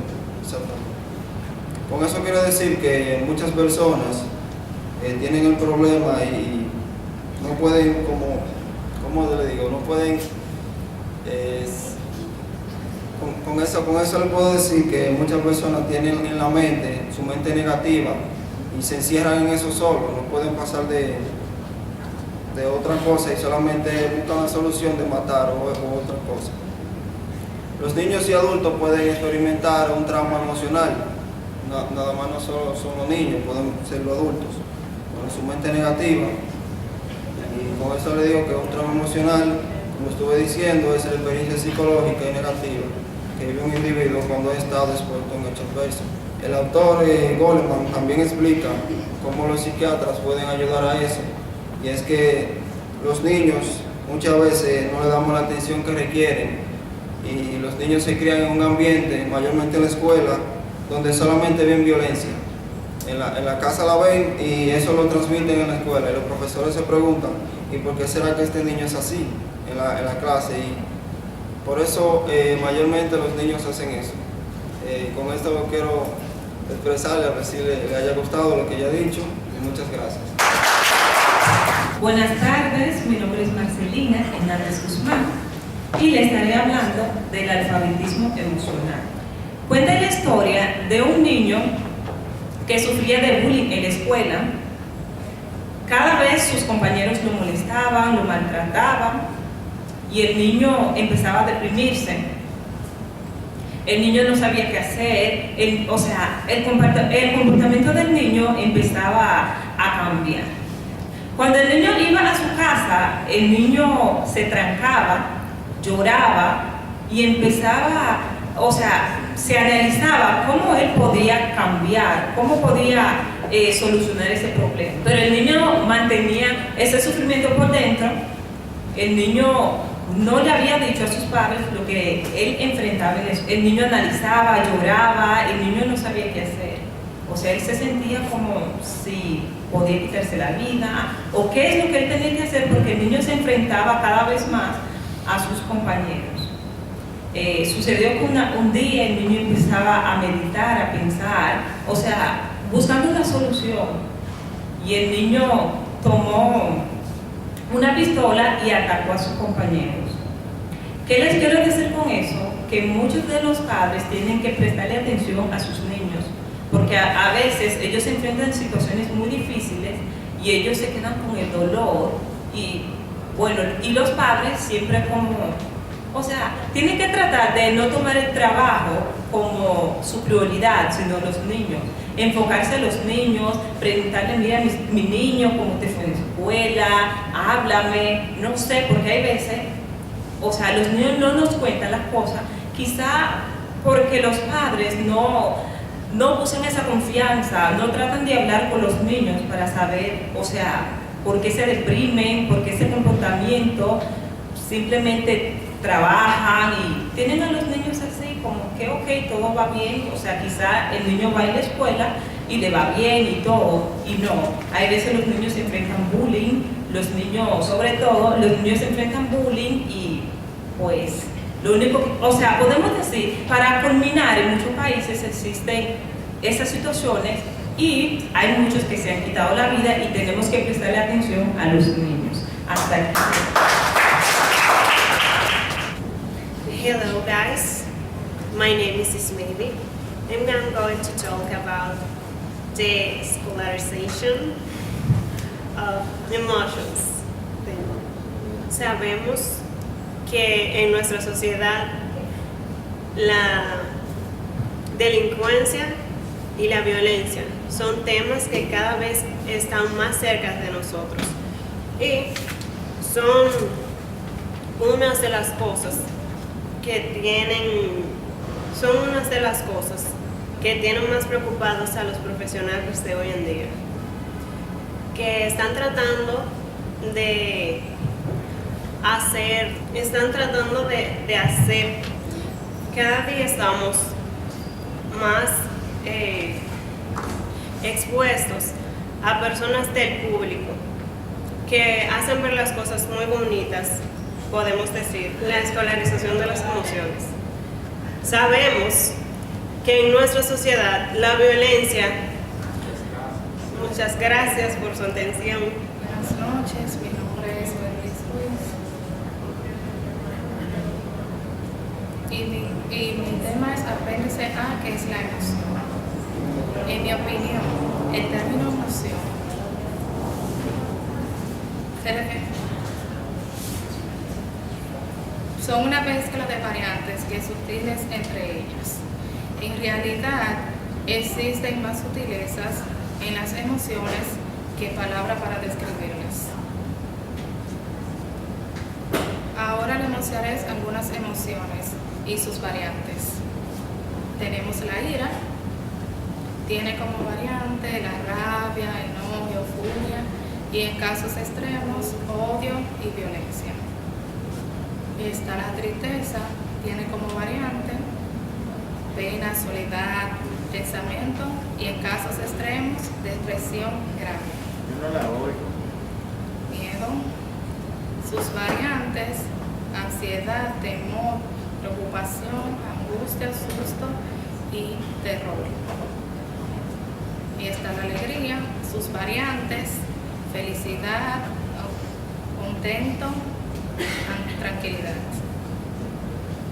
Speaker 14: Con eso quiero decir que muchas personas tienen el problema y no pueden, ¿cómo le digo? No pueden, con eso le puedo decir que muchas personas tienen en la mente, su mente negativa, y se encierran en eso solo, no pueden pasar de otra cosa y solamente buscan la solución de matar o otra cosa. Los niños y adultos pueden experimentar un trauma emocional, nada más no solo son los niños, pueden ser los adultos, con su mente negativa. Y con eso le digo que un trauma emocional, como estuve diciendo, es la experiencia psicológica y negativa que vive un individuo cuando ha estado expuesto a un hecho adverso. El autor Goleman también explica cómo los psiquiatras pueden ayudar a eso. Y es que los niños muchas veces no le damos la atención que requieren y los niños se crían en un ambiente, mayormente en la escuela, donde solamente ven violencia. En la casa la ven y eso lo transmiten en la escuela y los profesores se preguntan ¿y por qué será que este niño es así en la clase? Y por eso mayormente los niños hacen eso. Con esto quiero expresarle, a ver si le haya gustado lo que ya he dicho y muchas gracias.
Speaker 2: Buenas tardes, mi nombre es Marcelina Hernández Guzmán y le estaré hablando del alfabetismo emocional. Cuenta la historia de un niño que sufría de bullying en la escuela. Cada vez sus compañeros lo molestaban, lo maltrataban y el niño empezaba a deprimirse. El niño no sabía qué hacer, el comportamiento del niño empezaba a cambiar. Cuando el niño iba a su casa, el niño se trancaba, lloraba y empezaba, se analizaba cómo él podía cambiar, cómo podía solucionar ese problema. Pero el niño mantenía ese sufrimiento por dentro. El niño no le había dicho a sus padres lo que él enfrentaba. El niño analizaba, lloraba, el niño no sabía qué hacer. Él se sentía como si podía quitarse la vida o qué es lo que él tenía que hacer, porque el niño se enfrentaba cada vez más a sus compañeros. Sucedió que un día el niño empezaba a meditar, a pensar, buscando una solución, y el niño tomó una pistola y atacó a sus compañeros. ¿Qué les quiero decir con eso? Que muchos de los padres tienen que prestarle atención a sus niños, porque a veces ellos se enfrentan a situaciones muy difíciles y ellos se quedan con el dolor Y bueno, y los padres siempre como, o sea, tienen que tratar de no tomar el trabajo como su prioridad, sino los niños. Enfocarse en los niños, preguntarle, mira, mi niño, ¿cómo te fue en la escuela? Háblame, no sé, porque hay veces, o sea, los niños no nos cuentan las cosas, quizá porque los padres no usan esa confianza, no tratan de hablar con los niños para saber, o sea, por qué se deprimen, por qué ese comportamiento, simplemente trabajan y tienen a los niños así como que ok, todo va bien, o sea, quizá el niño va a la escuela y le va bien y todo, y no, hay veces los niños se enfrentan bullying, los niños, sobre todo, los niños se enfrentan bullying y pues lo único que, o sea, podemos decir, para culminar, en muchos países existen esas situaciones y hay muchos que se han quitado la vida y tenemos que prestarle atención a los niños. Hasta aquí.
Speaker 15: Hello guys, my name is Ismaili and I'm going to talk about the escolarization of emotions. Sabemos que en nuestra sociedad la delincuencia y la violencia son temas que cada vez están más cerca de nosotros y son unas de las cosas que tienen más preocupados a los profesionales de hoy en día, que están tratando de hacer, cada día estamos más expuestos a personas del público que hacen ver las cosas muy bonitas, podemos decir, la escolarización de las emociones. Sabemos que en nuestra sociedad la violencia, muchas gracias por su atención.
Speaker 16: Buenas noches, mi nombre es Beatriz Ruiz y mi tema es apéndice A, que es la emoción. En mi opinión, el término emoción son una mezcla de variantes que sutiles entre ellas. En realidad, existen más sutilezas en las emociones que palabras para describirlas. Ahora les mostraré algunas emociones y sus variantes. Tenemos la ira, tiene como variante la rabia, enojo, furia y en casos extremos, odio y violencia. Está la tristeza, tiene como variante pena, soledad, pensamiento y en casos extremos, depresión grave.
Speaker 17: Yo no la oigo.
Speaker 16: Miedo, sus variantes, ansiedad, temor, preocupación, angustia, susto y terror. Y está la alegría, sus variantes, felicidad, contento, tranquilidad.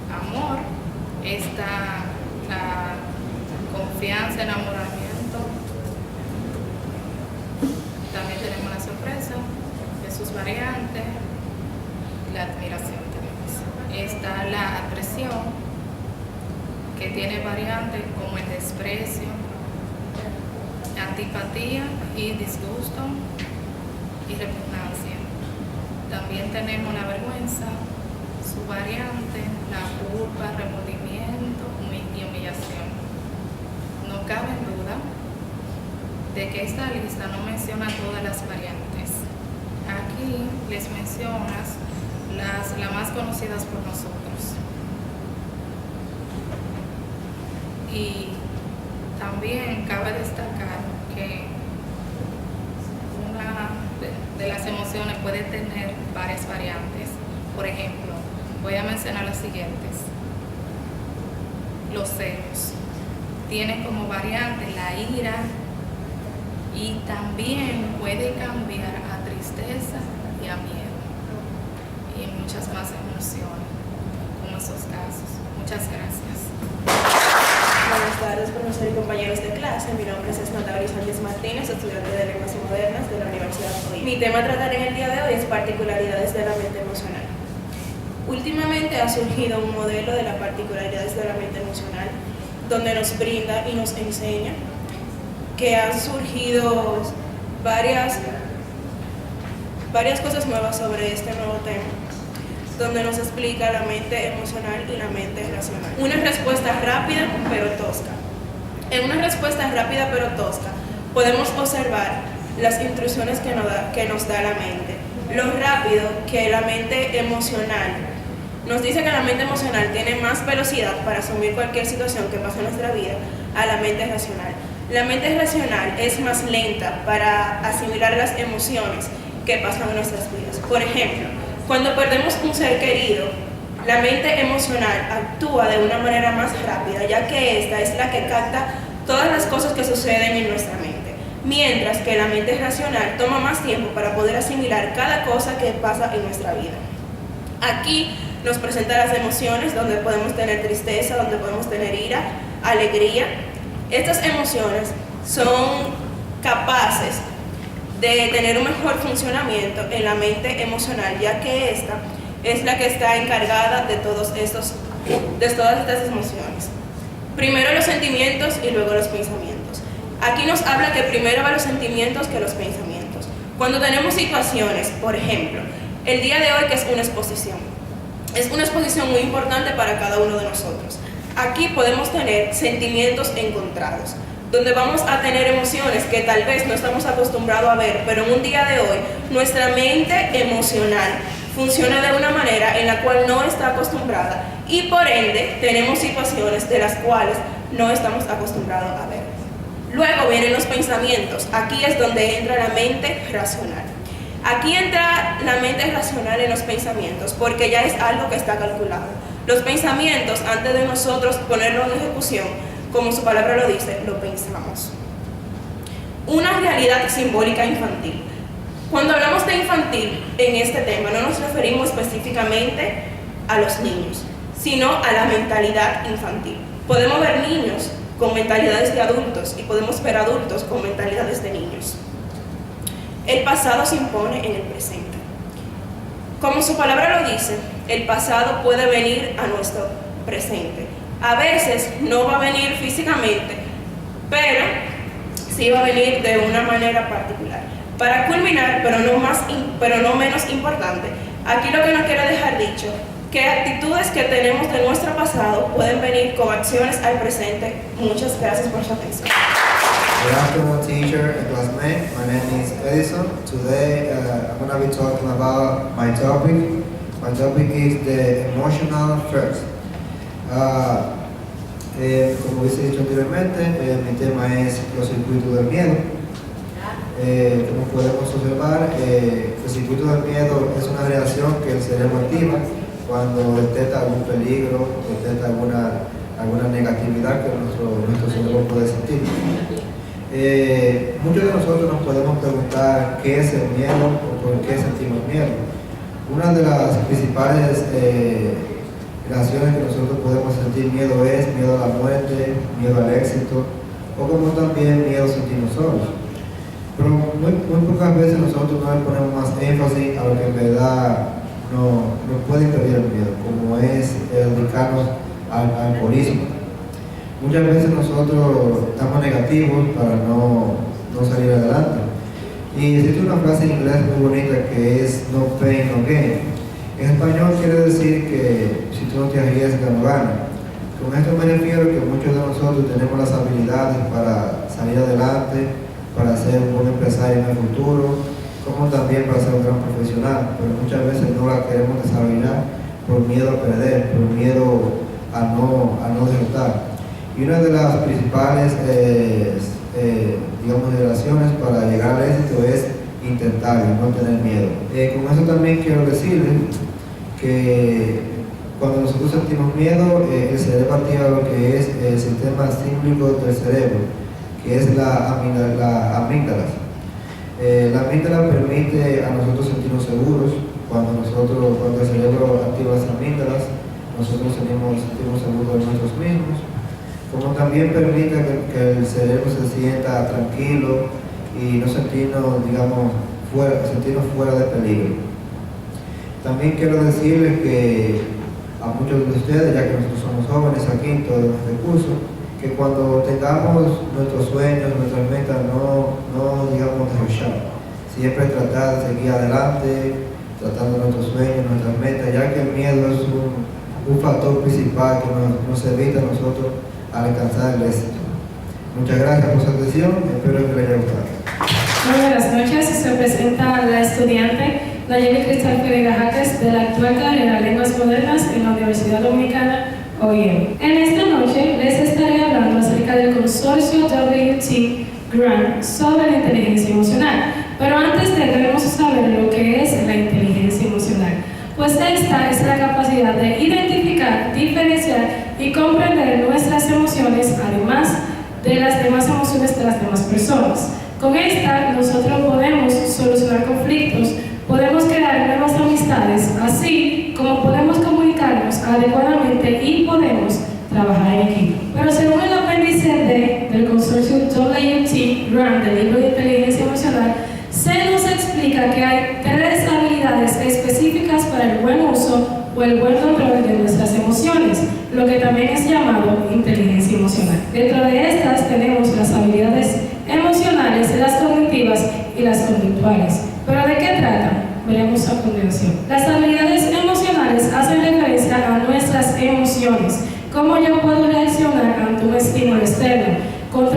Speaker 16: Amor, está la confianza, enamoramiento. También tenemos la sorpresa de sus variantes, la admiración tenemos. Está la adpresión, que tiene variantes como el desprecio, antipatía y disgusto y repugnancia. También tenemos la vergüenza, su variante, la culpa, remordimiento y humillación. No cabe duda de que esta lista no menciona todas las variantes. Aquí les mencionas las más conocidas por nosotros. Y también cabe destacar que una de las emociones puede tener varias variantes. Por ejemplo, voy a mencionar las siguientes. Los celos. Tiene como variante la ira y también puede cambiar a tristeza y a miedo. Y muchas más emociones, como esos casos. Muchas gracias.
Speaker 18: Buenas
Speaker 17: tardes, profesor y compañeros de clase. Mi nombre es Natalia Sánchez Martínez, estudiante de Lenguas Modernas de la Universidad OIM. Mi tema a tratar en el día de hoy es particularidades de la mente emocional. Últimamente ha surgido un modelo de las particularidades de la mente emocional donde nos brinda y nos enseña que han surgido varias cosas nuevas sobre este nuevo tema, donde nos explica la mente emocional y la mente racional. Una respuesta rápida pero tosca. En una respuesta rápida pero tosca podemos observar las intrusiones que nos da la mente. Lo rápido que la mente emocional nos dice que la mente emocional tiene más velocidad para asumir cualquier situación que pasa en nuestra vida a la mente racional. La mente racional es más lenta para asimilar las emociones que pasan en nuestras vidas. Por ejemplo, cuando perdemos un ser querido, la mente emocional actúa de una manera más rápida, ya que esta es la que capta todas las cosas que suceden en nuestra mente, mientras que la mente racional toma más tiempo para poder asimilar cada cosa que pasa en nuestra vida. Aquí nos presenta las emociones, donde podemos tener tristeza, donde podemos tener ira, alegría. Estas emociones son capaces de tener un mejor funcionamiento en la mente emocional, ya que esta es la que está encargada de todas estas emociones. Primero los sentimientos y luego los pensamientos. Aquí nos habla que primero van los sentimientos que los pensamientos. Cuando tenemos situaciones, por ejemplo, el día de hoy que es una exposición muy importante para cada uno de nosotros. Aquí podemos tener sentimientos encontrados, donde vamos a tener emociones que tal vez no estamos acostumbrados a ver, pero en un día de hoy nuestra mente emocional funciona de una manera en la cual no está acostumbrada y por ende tenemos situaciones de las cuales no estamos acostumbrados a ver. Luego vienen los pensamientos. Aquí es donde entra la mente racional. Aquí entra la mente racional en los pensamientos porque ya es algo que está calculado. Los pensamientos, antes de nosotros ponerlo en ejecución, como su palabra lo dice, lo pensamos. Una realidad simbólica infantil. Cuando hablamos de infantil en este tema, no nos referimos específicamente a los niños, sino a la mentalidad infantil. Podemos ver niños con mentalidades de adultos y podemos ver adultos con mentalidades de niños. El pasado se impone en el presente. Como su palabra lo dice, el pasado puede venir a nuestro presente. A veces no va a venir físicamente, pero sí va a venir de una manera particular. Para culminar, pero no menos importante, aquí lo que nos quiero dejar dicho, que actitudes que tenemos de nuestro pasado pueden venir con acciones al presente. Muchas gracias por su atención.
Speaker 18: Good afternoon, teacher and classmates. My name is Edison. Today I'm going to be talking about my topic. My topic is the emotional first. Como hubiese dicho anteriormente, mi tema es los circuitos del miedo. Como podemos observar, el circuito del miedo es una reacción que el cerebro activa cuando detecta algún peligro, detecta alguna negatividad que nuestro cerebro puede sentir. Muchos de nosotros nos podemos preguntar qué es el miedo o por qué sentimos miedo. Una de las principales reacciones que nosotros podemos sentir miedo es miedo a la muerte, miedo al éxito, o como también miedo a sentirnos solos. Pero muy pocas veces nosotros no le ponemos más énfasis a lo que en verdad nos puede impedir el miedo, como es dedicarnos al alcoholismo. Muchas veces nosotros estamos negativos para no salir adelante. Y existe una frase en inglés muy bonita que es no pain, no gain. En español quiere decir que si tú no te arriesgas, no ganas. Con esto me refiero que muchos de nosotros tenemos las habilidades para salir adelante, para ser un buen empresario en el futuro, como también para ser un gran profesional, pero muchas veces no la queremos desarrollar por miedo a perder, por miedo a no derrotar. Y una de las principales relaciones para llegar al éxito es intentar y no tener miedo. Con eso también quiero decirles que cuando nosotros sentimos miedo, el cerebro activa lo que es el sistema símbolico del cerebro, que es la amígdala. La amígdala permite a nosotros sentirnos seguros. Cuando el cerebro activa las amígdalas, nosotros sentimos seguros de nosotros mismos. como también permite que el cerebro se sienta tranquilo y no sentirnos, digamos, sentirnos fuera de peligro. También quiero decirles que a muchos de ustedes, ya que nosotros somos jóvenes aquí en todo este curso, que cuando tengamos nuestros sueños, nuestras metas, no digamos derrochar, siempre tratar de seguir adelante, tratando nuestros sueños, nuestras metas, ya que el miedo es un factor principal que nos evita a nosotros alcanzar el éxito. Muchas gracias por su atención, espero que les haya gustado.
Speaker 19: Muy buenas noches, se presenta la estudiante Nayeli Cristal Figueroa Jaques de la actual carrera Lenguas Modernas en la Universidad Dominicana OIM. En esta noche les estaré hablando acerca del consorcio WT Grant sobre la inteligencia emocional. Pero antes debemos saber lo que es la inteligencia emocional, pues esta es la capacidad de identificar, diferenciar y comprender nuestras emociones, además de las demás emociones de las demás personas. Con esta nosotros podemos solucionar conflictos, podemos crear nuevas amistades, así como podemos comunicarnos adecuadamente y podemos trabajar en equipo. Pero según el apéndice D del consorcio WT Grant del libro de inteligencia emocional, se nos explica que hay 3 habilidades específicas para el buen uso o el buen control de nuestras emociones, lo que también es llamado inteligencia emocional. Dentro de estas tenemos las habilidades emocionales, las cognitivas y las conductuales. ¿Pero de qué tratan? Veremos a continuación. Las habilidades emocionales hacen referencia a nuestras emociones, cómo yo puedo reaccionar ante un estímulo externo. Con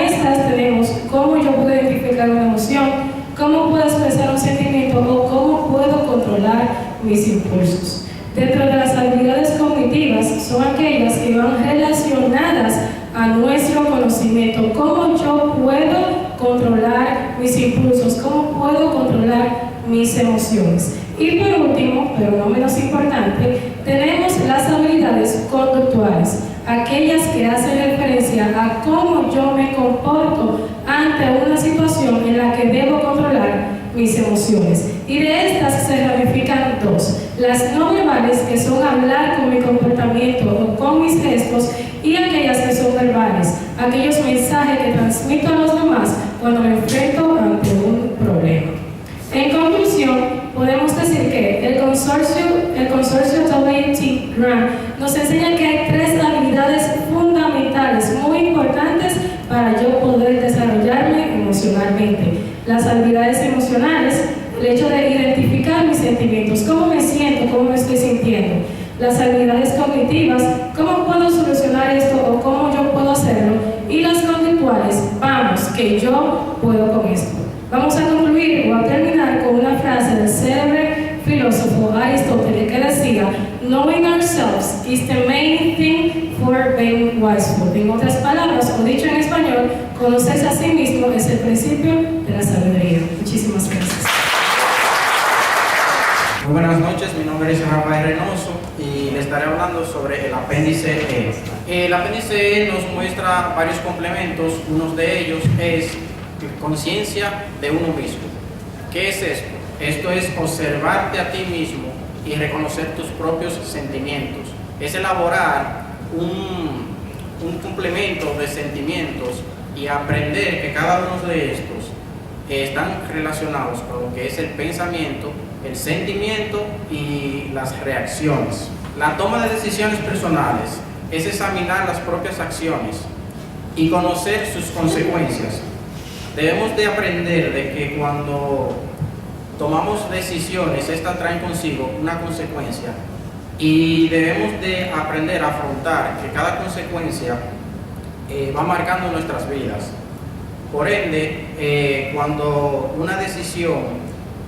Speaker 19: estas tenemos cómo yo puedo identificar una emoción, cómo puedo expresar un sentimiento o cómo puedo controlar mis impulsos. Dentro de las habilidades cognitivas son aquellas que van relacionadas a nuestro conocimiento, cómo yo puedo controlar mis impulsos, cómo puedo controlar mis emociones. Y por último, pero no menos importante, tenemos las habilidades conductuales, aquellas que hacen referencia a cómo yo me comporto ante una situación en la que debo controlar mis emociones. Y de estas se ramifican 2. Las no verbales, que son hablar con mi comportamiento o con mis gestos, y aquellas que son verbales, aquellos mensajes que transmito a los demás cuando me enfrento ante un problema. En conclusión, podemos decir que el consorcio WT Grant nos enseña que hay 3 habilidades fundamentales muy importantes para yo poder desarrollarme emocionalmente. Las habilidades emocionales, el hecho de identificar mis sentimientos, cómo me siento, cómo me estoy sintiendo. Las habilidades cognitivas, cómo puedo solucionar esto o cómo yo puedo hacerlo. Y las conductuales, vamos, que yo puedo con esto. Vamos a concluir o a terminar con una frase del célebre filósofo Aristóteles que decía: "Knowing ourselves is the main thing for being wiseful". En otras palabras, o dicho en español, conocerse a sí mismo es el principio de la sabiduría. Muchísimas gracias.
Speaker 20: Muy buenas noches, mi nombre es Rafael Reynoso y le estaré hablando sobre el apéndice E. El apéndice E nos muestra varios complementos, uno de ellos es conciencia de uno mismo. ¿Qué es esto? Esto es observarte a ti mismo y reconocer tus propios sentimientos. Es elaborar un complemento de sentimientos y aprender que cada uno de estos están relacionados con lo que es el pensamiento, el sentimiento y las reacciones. La toma de decisiones personales es examinar las propias acciones y conocer sus consecuencias. Debemos de aprender de que cuando tomamos decisiones, estas traen consigo una consecuencia y debemos de aprender a afrontar que cada consecuencia va marcando nuestras vidas. Por ende, cuando una decisión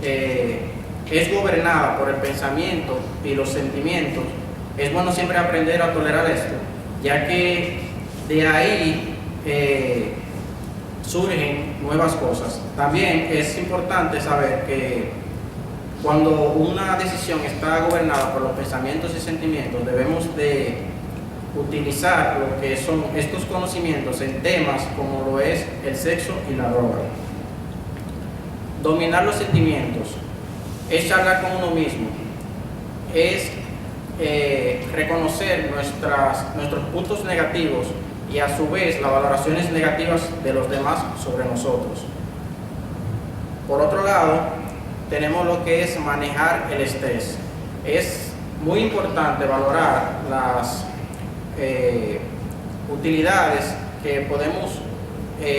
Speaker 20: es gobernada por el pensamiento y los sentimientos, es bueno siempre aprender a tolerar esto, ya que de ahí surgen nuevas cosas. También es importante saber que cuando una decisión está gobernada por los pensamientos y sentimientos, debemos de utilizar lo que son estos conocimientos en temas como lo es el sexo y la droga. Dominar los sentimientos es charlar con uno mismo, es reconocer nuestros puntos negativos y a su vez las valoraciones negativas de los demás sobre nosotros. Por otro lado, tenemos lo que es manejar el estrés. Es muy importante valorar las utilidades que podemos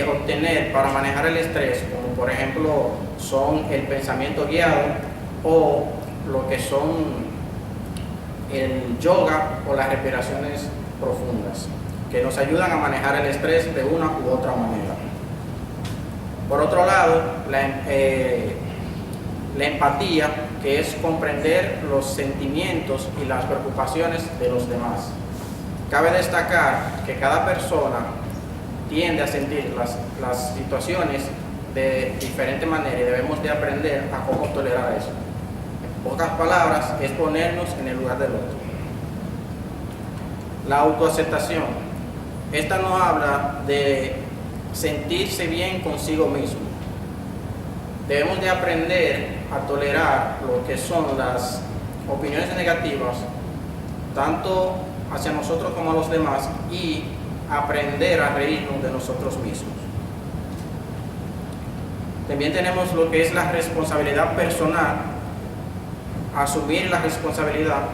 Speaker 20: obtener para manejar el estrés, como por ejemplo son el pensamiento guiado o lo que son el yoga o las respiraciones profundas, que nos ayudan a manejar el estrés de una u otra manera. Por otro lado, la empatía, que es comprender los sentimientos y las preocupaciones de los demás. Cabe destacar que cada persona tiende a sentir las situaciones de diferente manera y debemos de aprender a cómo tolerar eso. En pocas palabras, es ponernos en el lugar del otro. La autoaceptación. Esta nos habla de sentirse bien consigo mismo. Debemos de aprender a tolerar lo que son las opiniones negativas, tanto hacia nosotros como a los demás, y aprender a reírnos de nosotros mismos. También tenemos lo que es la responsabilidad personal. Asumir la responsabilidad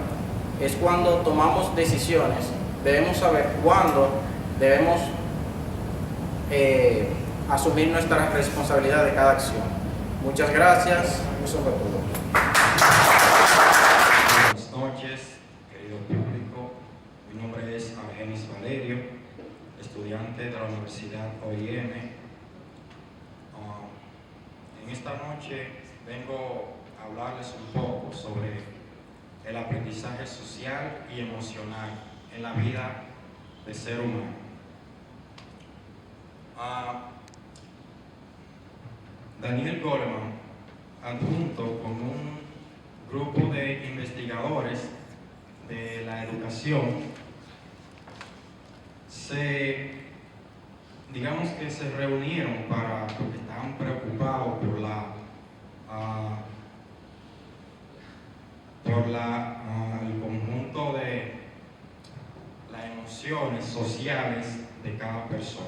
Speaker 20: es cuando tomamos decisiones. Debemos saber cuándo debemos asumir nuestra responsabilidad de cada acción. Muchas gracias. Eso fue todo.
Speaker 21: Buenas noches, querido público. Mi nombre es Argenis Valerio, estudiante de la Universidad OIM. En esta noche vengo a hablarles un poco sobre el aprendizaje social y emocional en la vida del ser humano. Daniel Goleman, adjunto con un grupo de investigadores de la educación, digamos que se reunieron porque estaban preocupados por el conjunto de las emociones sociales de cada persona.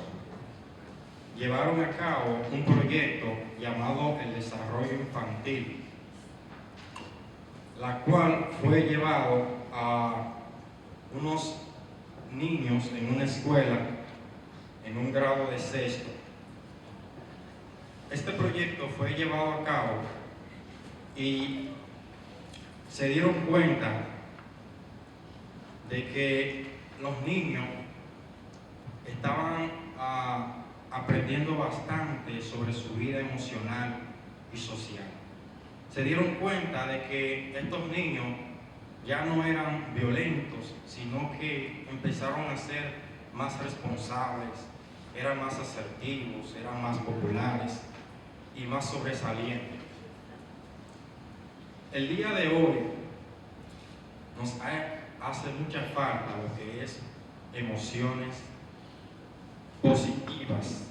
Speaker 21: Llevaron a cabo un proyecto llamado el desarrollo infantil, la cual fue llevado a unos niños en una escuela en un grado de sexto. Este proyecto fue llevado a cabo y se dieron cuenta de que los niños estaban aprendiendo bastante sobre su vida emocional y social. Se dieron cuenta de que estos niños ya no eran violentos, sino que empezaron a ser más responsables, eran más asertivos, eran más populares y más sobresalientes. El día de hoy nos hace mucha falta lo que es emociones positivas,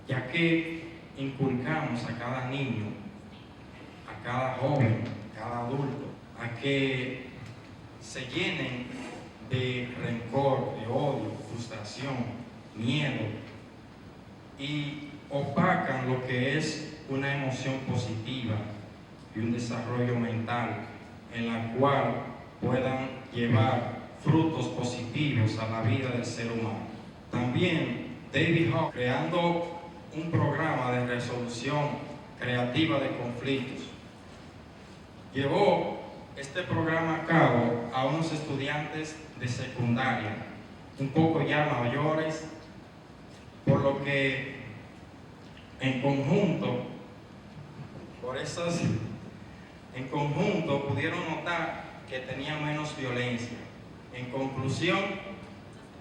Speaker 21: ya que inculcamos a cada niño, a cada joven, a cada adulto, a que se llenen de rencor, de odio, frustración, miedo, y opacan lo que es una emoción positiva y un desarrollo mental en la cual puedan llevar frutos positivos a la vida del ser humano. También David Hawk, creando un programa de resolución creativa de conflictos, llevó este programa a cabo a unos estudiantes de secundaria, un poco ya mayores, por lo que en conjunto pudieron notar que tenían menos violencia. En conclusión,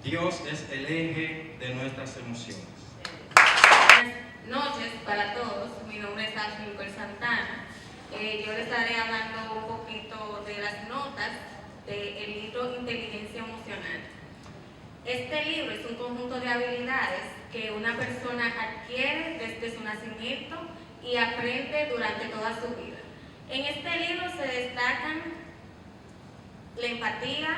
Speaker 21: Dios es el eje de nuestras emociones.
Speaker 5: Buenas noches para todos, mi nombre es Ashley Santana. Yo les estaré hablando un poquito de las notas del libro Inteligencia Emocional. Este libro es un conjunto de habilidades que una persona adquiere desde su nacimiento y aprende durante toda su vida. En este libro se destacan la empatía,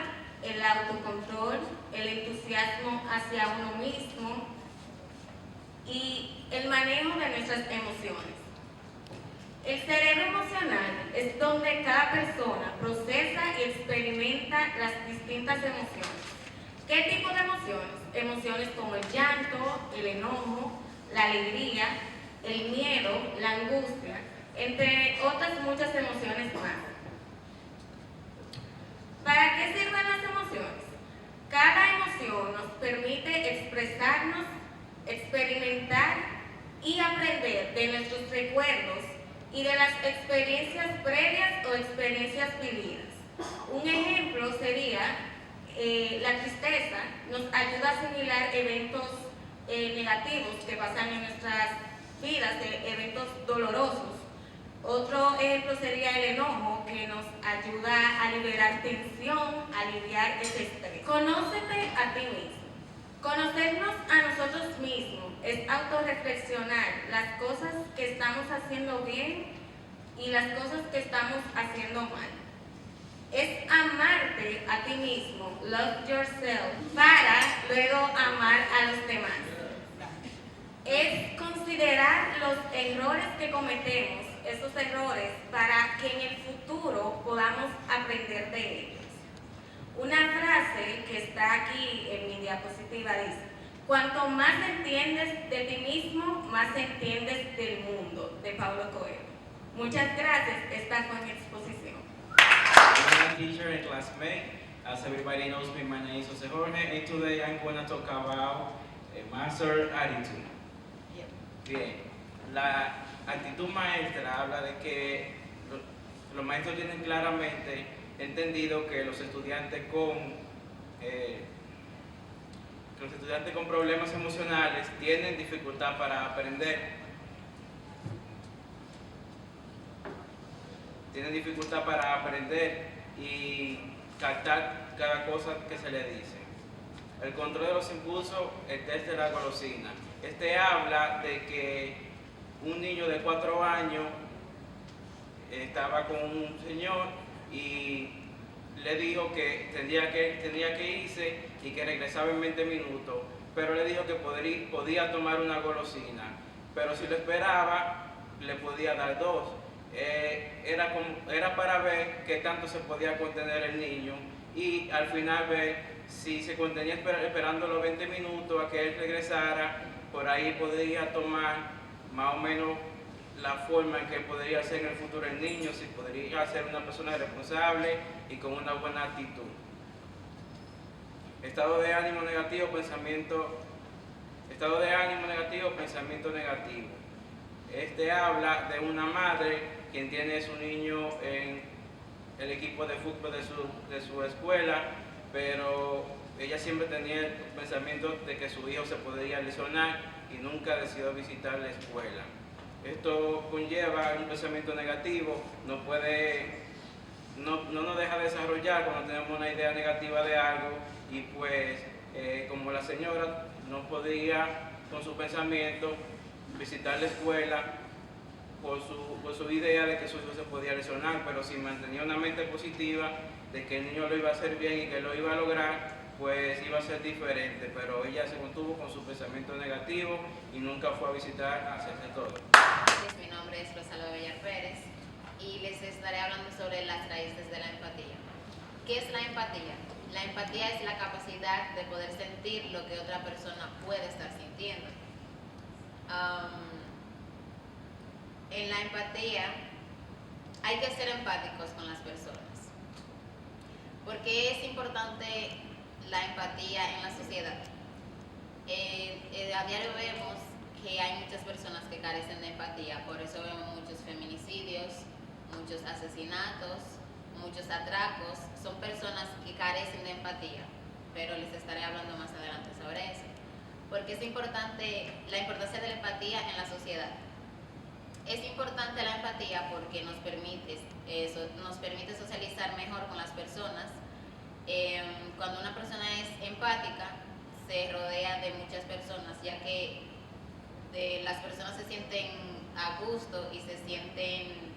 Speaker 1: el autocontrol, el entusiasmo hacia uno mismo y el manejo de nuestras emociones. El cerebro emocional es donde cada persona procesa y experimenta las distintas emociones. ¿Qué tipo de emociones? Emociones como el llanto, el enojo, la alegría, el miedo, la angustia, entre otras muchas emociones más. ¿Para qué sirven las emociones? Cada emoción nos permite expresarnos, experimentar y aprender de nuestros recuerdos y de las experiencias previas o experiencias vividas. Un ejemplo sería la tristeza, nos ayuda a asimilar eventos negativos que pasan en nuestras vidas, eventos dolorosos. Otro ejemplo sería el enojo, que nos ayuda a liberar tensión, a aliviar ese estrés. Conócete a ti mismo. Conocernos a nosotros mismos es autorreflexionar las cosas que estamos haciendo bien y las cosas que estamos haciendo mal. Es amarte a ti mismo, love yourself, para luego amar a los demás. Es considerar los errores que cometemos, esos errores, para que en el futuro podamos aprender de ellos. Una frase que está aquí en mi diapositiva dice: cuanto más entiendes de ti mismo, más entiendes del mundo, de Paulo Coelho. Muchas gracias, esta fue mi exposición.
Speaker 20: I'm a teacher and classmate. As everybody knows me, my name is Jose Jorge, and today I'm going to talk about a master attitude. Bien, la actitud maestra habla de que los maestros tienen claramente entendido que los estudiantes con problemas emocionales tienen dificultad para aprender. Tienen dificultad para aprender y captar cada cosa que se le dice. El control de los impulsos, el test de la golosina. Este habla de que un niño de 4 años estaba con un señor y le dijo que tenía que irse y que regresaba en 20 minutos, pero le dijo que podía tomar una golosina, pero si lo esperaba le podía dar 2. Era para ver qué tanto se podía contener el niño y al final ver si se contenía esperando los 20 minutos a que él regresara. Por ahí podría tomar más o menos la forma en que podría ser en el futuro el niño, si podría ser una persona responsable y con una buena actitud. Estado de ánimo negativo, pensamiento negativo. Este habla de una madre quien tiene a su niño en el equipo de fútbol de su escuela, pero ella siempre tenía el pensamiento de que su hijo se podría lesionar y nunca decidió visitar la escuela. Esto conlleva un pensamiento negativo, no nos deja desarrollar cuando tenemos una idea negativa de algo y pues como la señora no podía con su pensamiento visitar la escuela por su idea de que su hijo se podía lesionar, pero si mantenía una mente positiva de que el niño lo iba a hacer bien y que lo iba a lograr, pues iba a ser diferente, pero ella se mantuvo con su pensamiento negativo y nunca fue a visitar a hacerse todo.
Speaker 5: Mi nombre es Rosalba Villar Pérez y les estaré hablando sobre las raíces de la empatía. ¿Qué es la empatía? La empatía es la capacidad de poder sentir lo que otra persona puede estar sintiendo. En la empatía hay que ser empáticos con las personas. ¿Por qué es importante la empatía en la sociedad? A diario vemos que hay muchas personas que carecen de empatía, por eso vemos muchos feminicidios, muchos asesinatos, muchos atracos. Son personas que carecen de empatía, pero les estaré hablando más adelante sobre eso. Porque es importante la importancia de la empatía en la sociedad. Es importante la empatía porque nos permite socializar mejor con las personas. Cuando una persona es empática, se rodea de muchas personas, ya que las personas se sienten a gusto y se sienten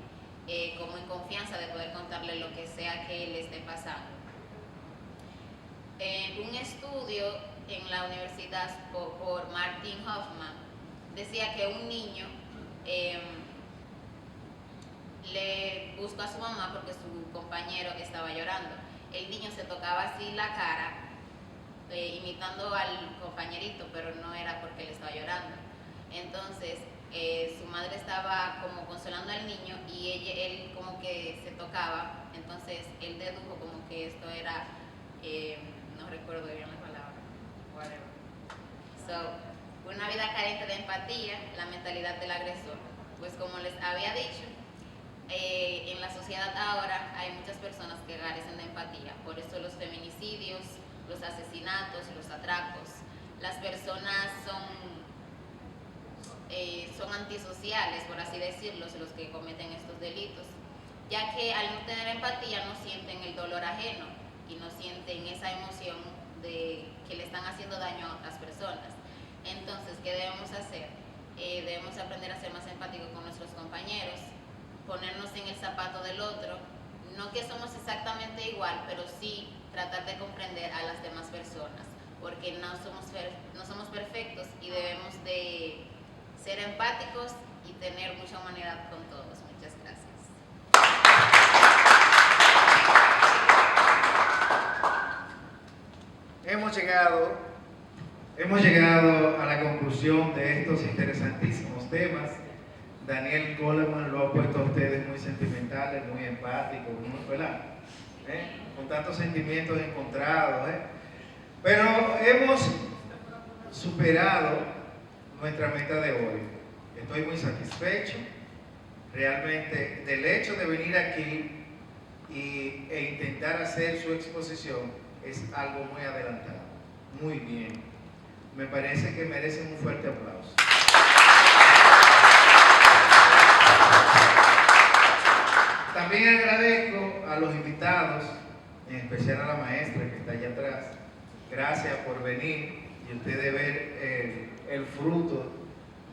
Speaker 5: como en confianza de poder contarle lo que sea que le esté pasando.
Speaker 4: en un estudio en la universidad por Martin Hoffman, decía que un niño le buscó a su mamá porque su compañero estaba llorando. El niño se tocaba así la cara, imitando al compañerito, pero no era porque él estaba llorando. Entonces, su madre estaba como consolando al niño y él como que se tocaba, entonces él dedujo como que esto era, no recuerdo bien la palabra, whatever. So, una vida carente de empatía, la mentalidad del agresor. Pues como les había dicho, en la sociedad ahora hay muchas personas que carecen de empatía, por eso los feminicidios, los asesinatos, los atracos. Las personas son antisociales, por así decirlo, los que cometen estos delitos, ya que al no tener empatía no sienten el dolor ajeno y no sienten esa emoción de que le están haciendo daño a otras personas. Entonces, ¿qué debemos hacer? Debemos aprender a ser más empáticos con nuestros compañeros, ponernos en el zapato del otro, no que somos exactamente igual, pero sí tratar de comprender a las demás personas, porque no somos perfectos y debemos de ser empáticos y tener mucha humanidad con todos. Muchas gracias.
Speaker 22: Hemos llegado a la conclusión de estos interesantísimos temas. Daniel Goleman lo ha puesto a ustedes muy sentimentales, muy empáticos, ¿verdad? Con tantos sentimientos encontrados. Pero hemos superado nuestra meta de hoy. Estoy muy satisfecho realmente del hecho de venir aquí e intentar hacer su exposición. Es algo muy adelantado, muy bien. Me parece que merecen un fuerte aplauso. También agradezco a los invitados, en especial a la maestra que está allá atrás. Gracias por venir y ustedes ver el fruto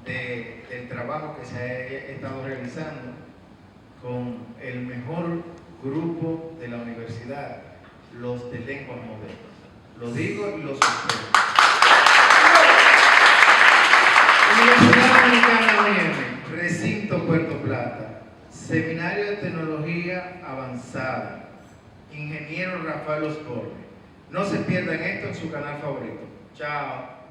Speaker 22: del trabajo que se ha estado realizando con el mejor grupo de la universidad, los de lenguas modernas. Lo digo y lo sostengo. Universidad Dominicana OIM, Recinto Puerto Plata, Seminario de Tecnología Avanzada, Ingeniero Rafael Osborne. No se pierdan esto en su canal favorito. Chao.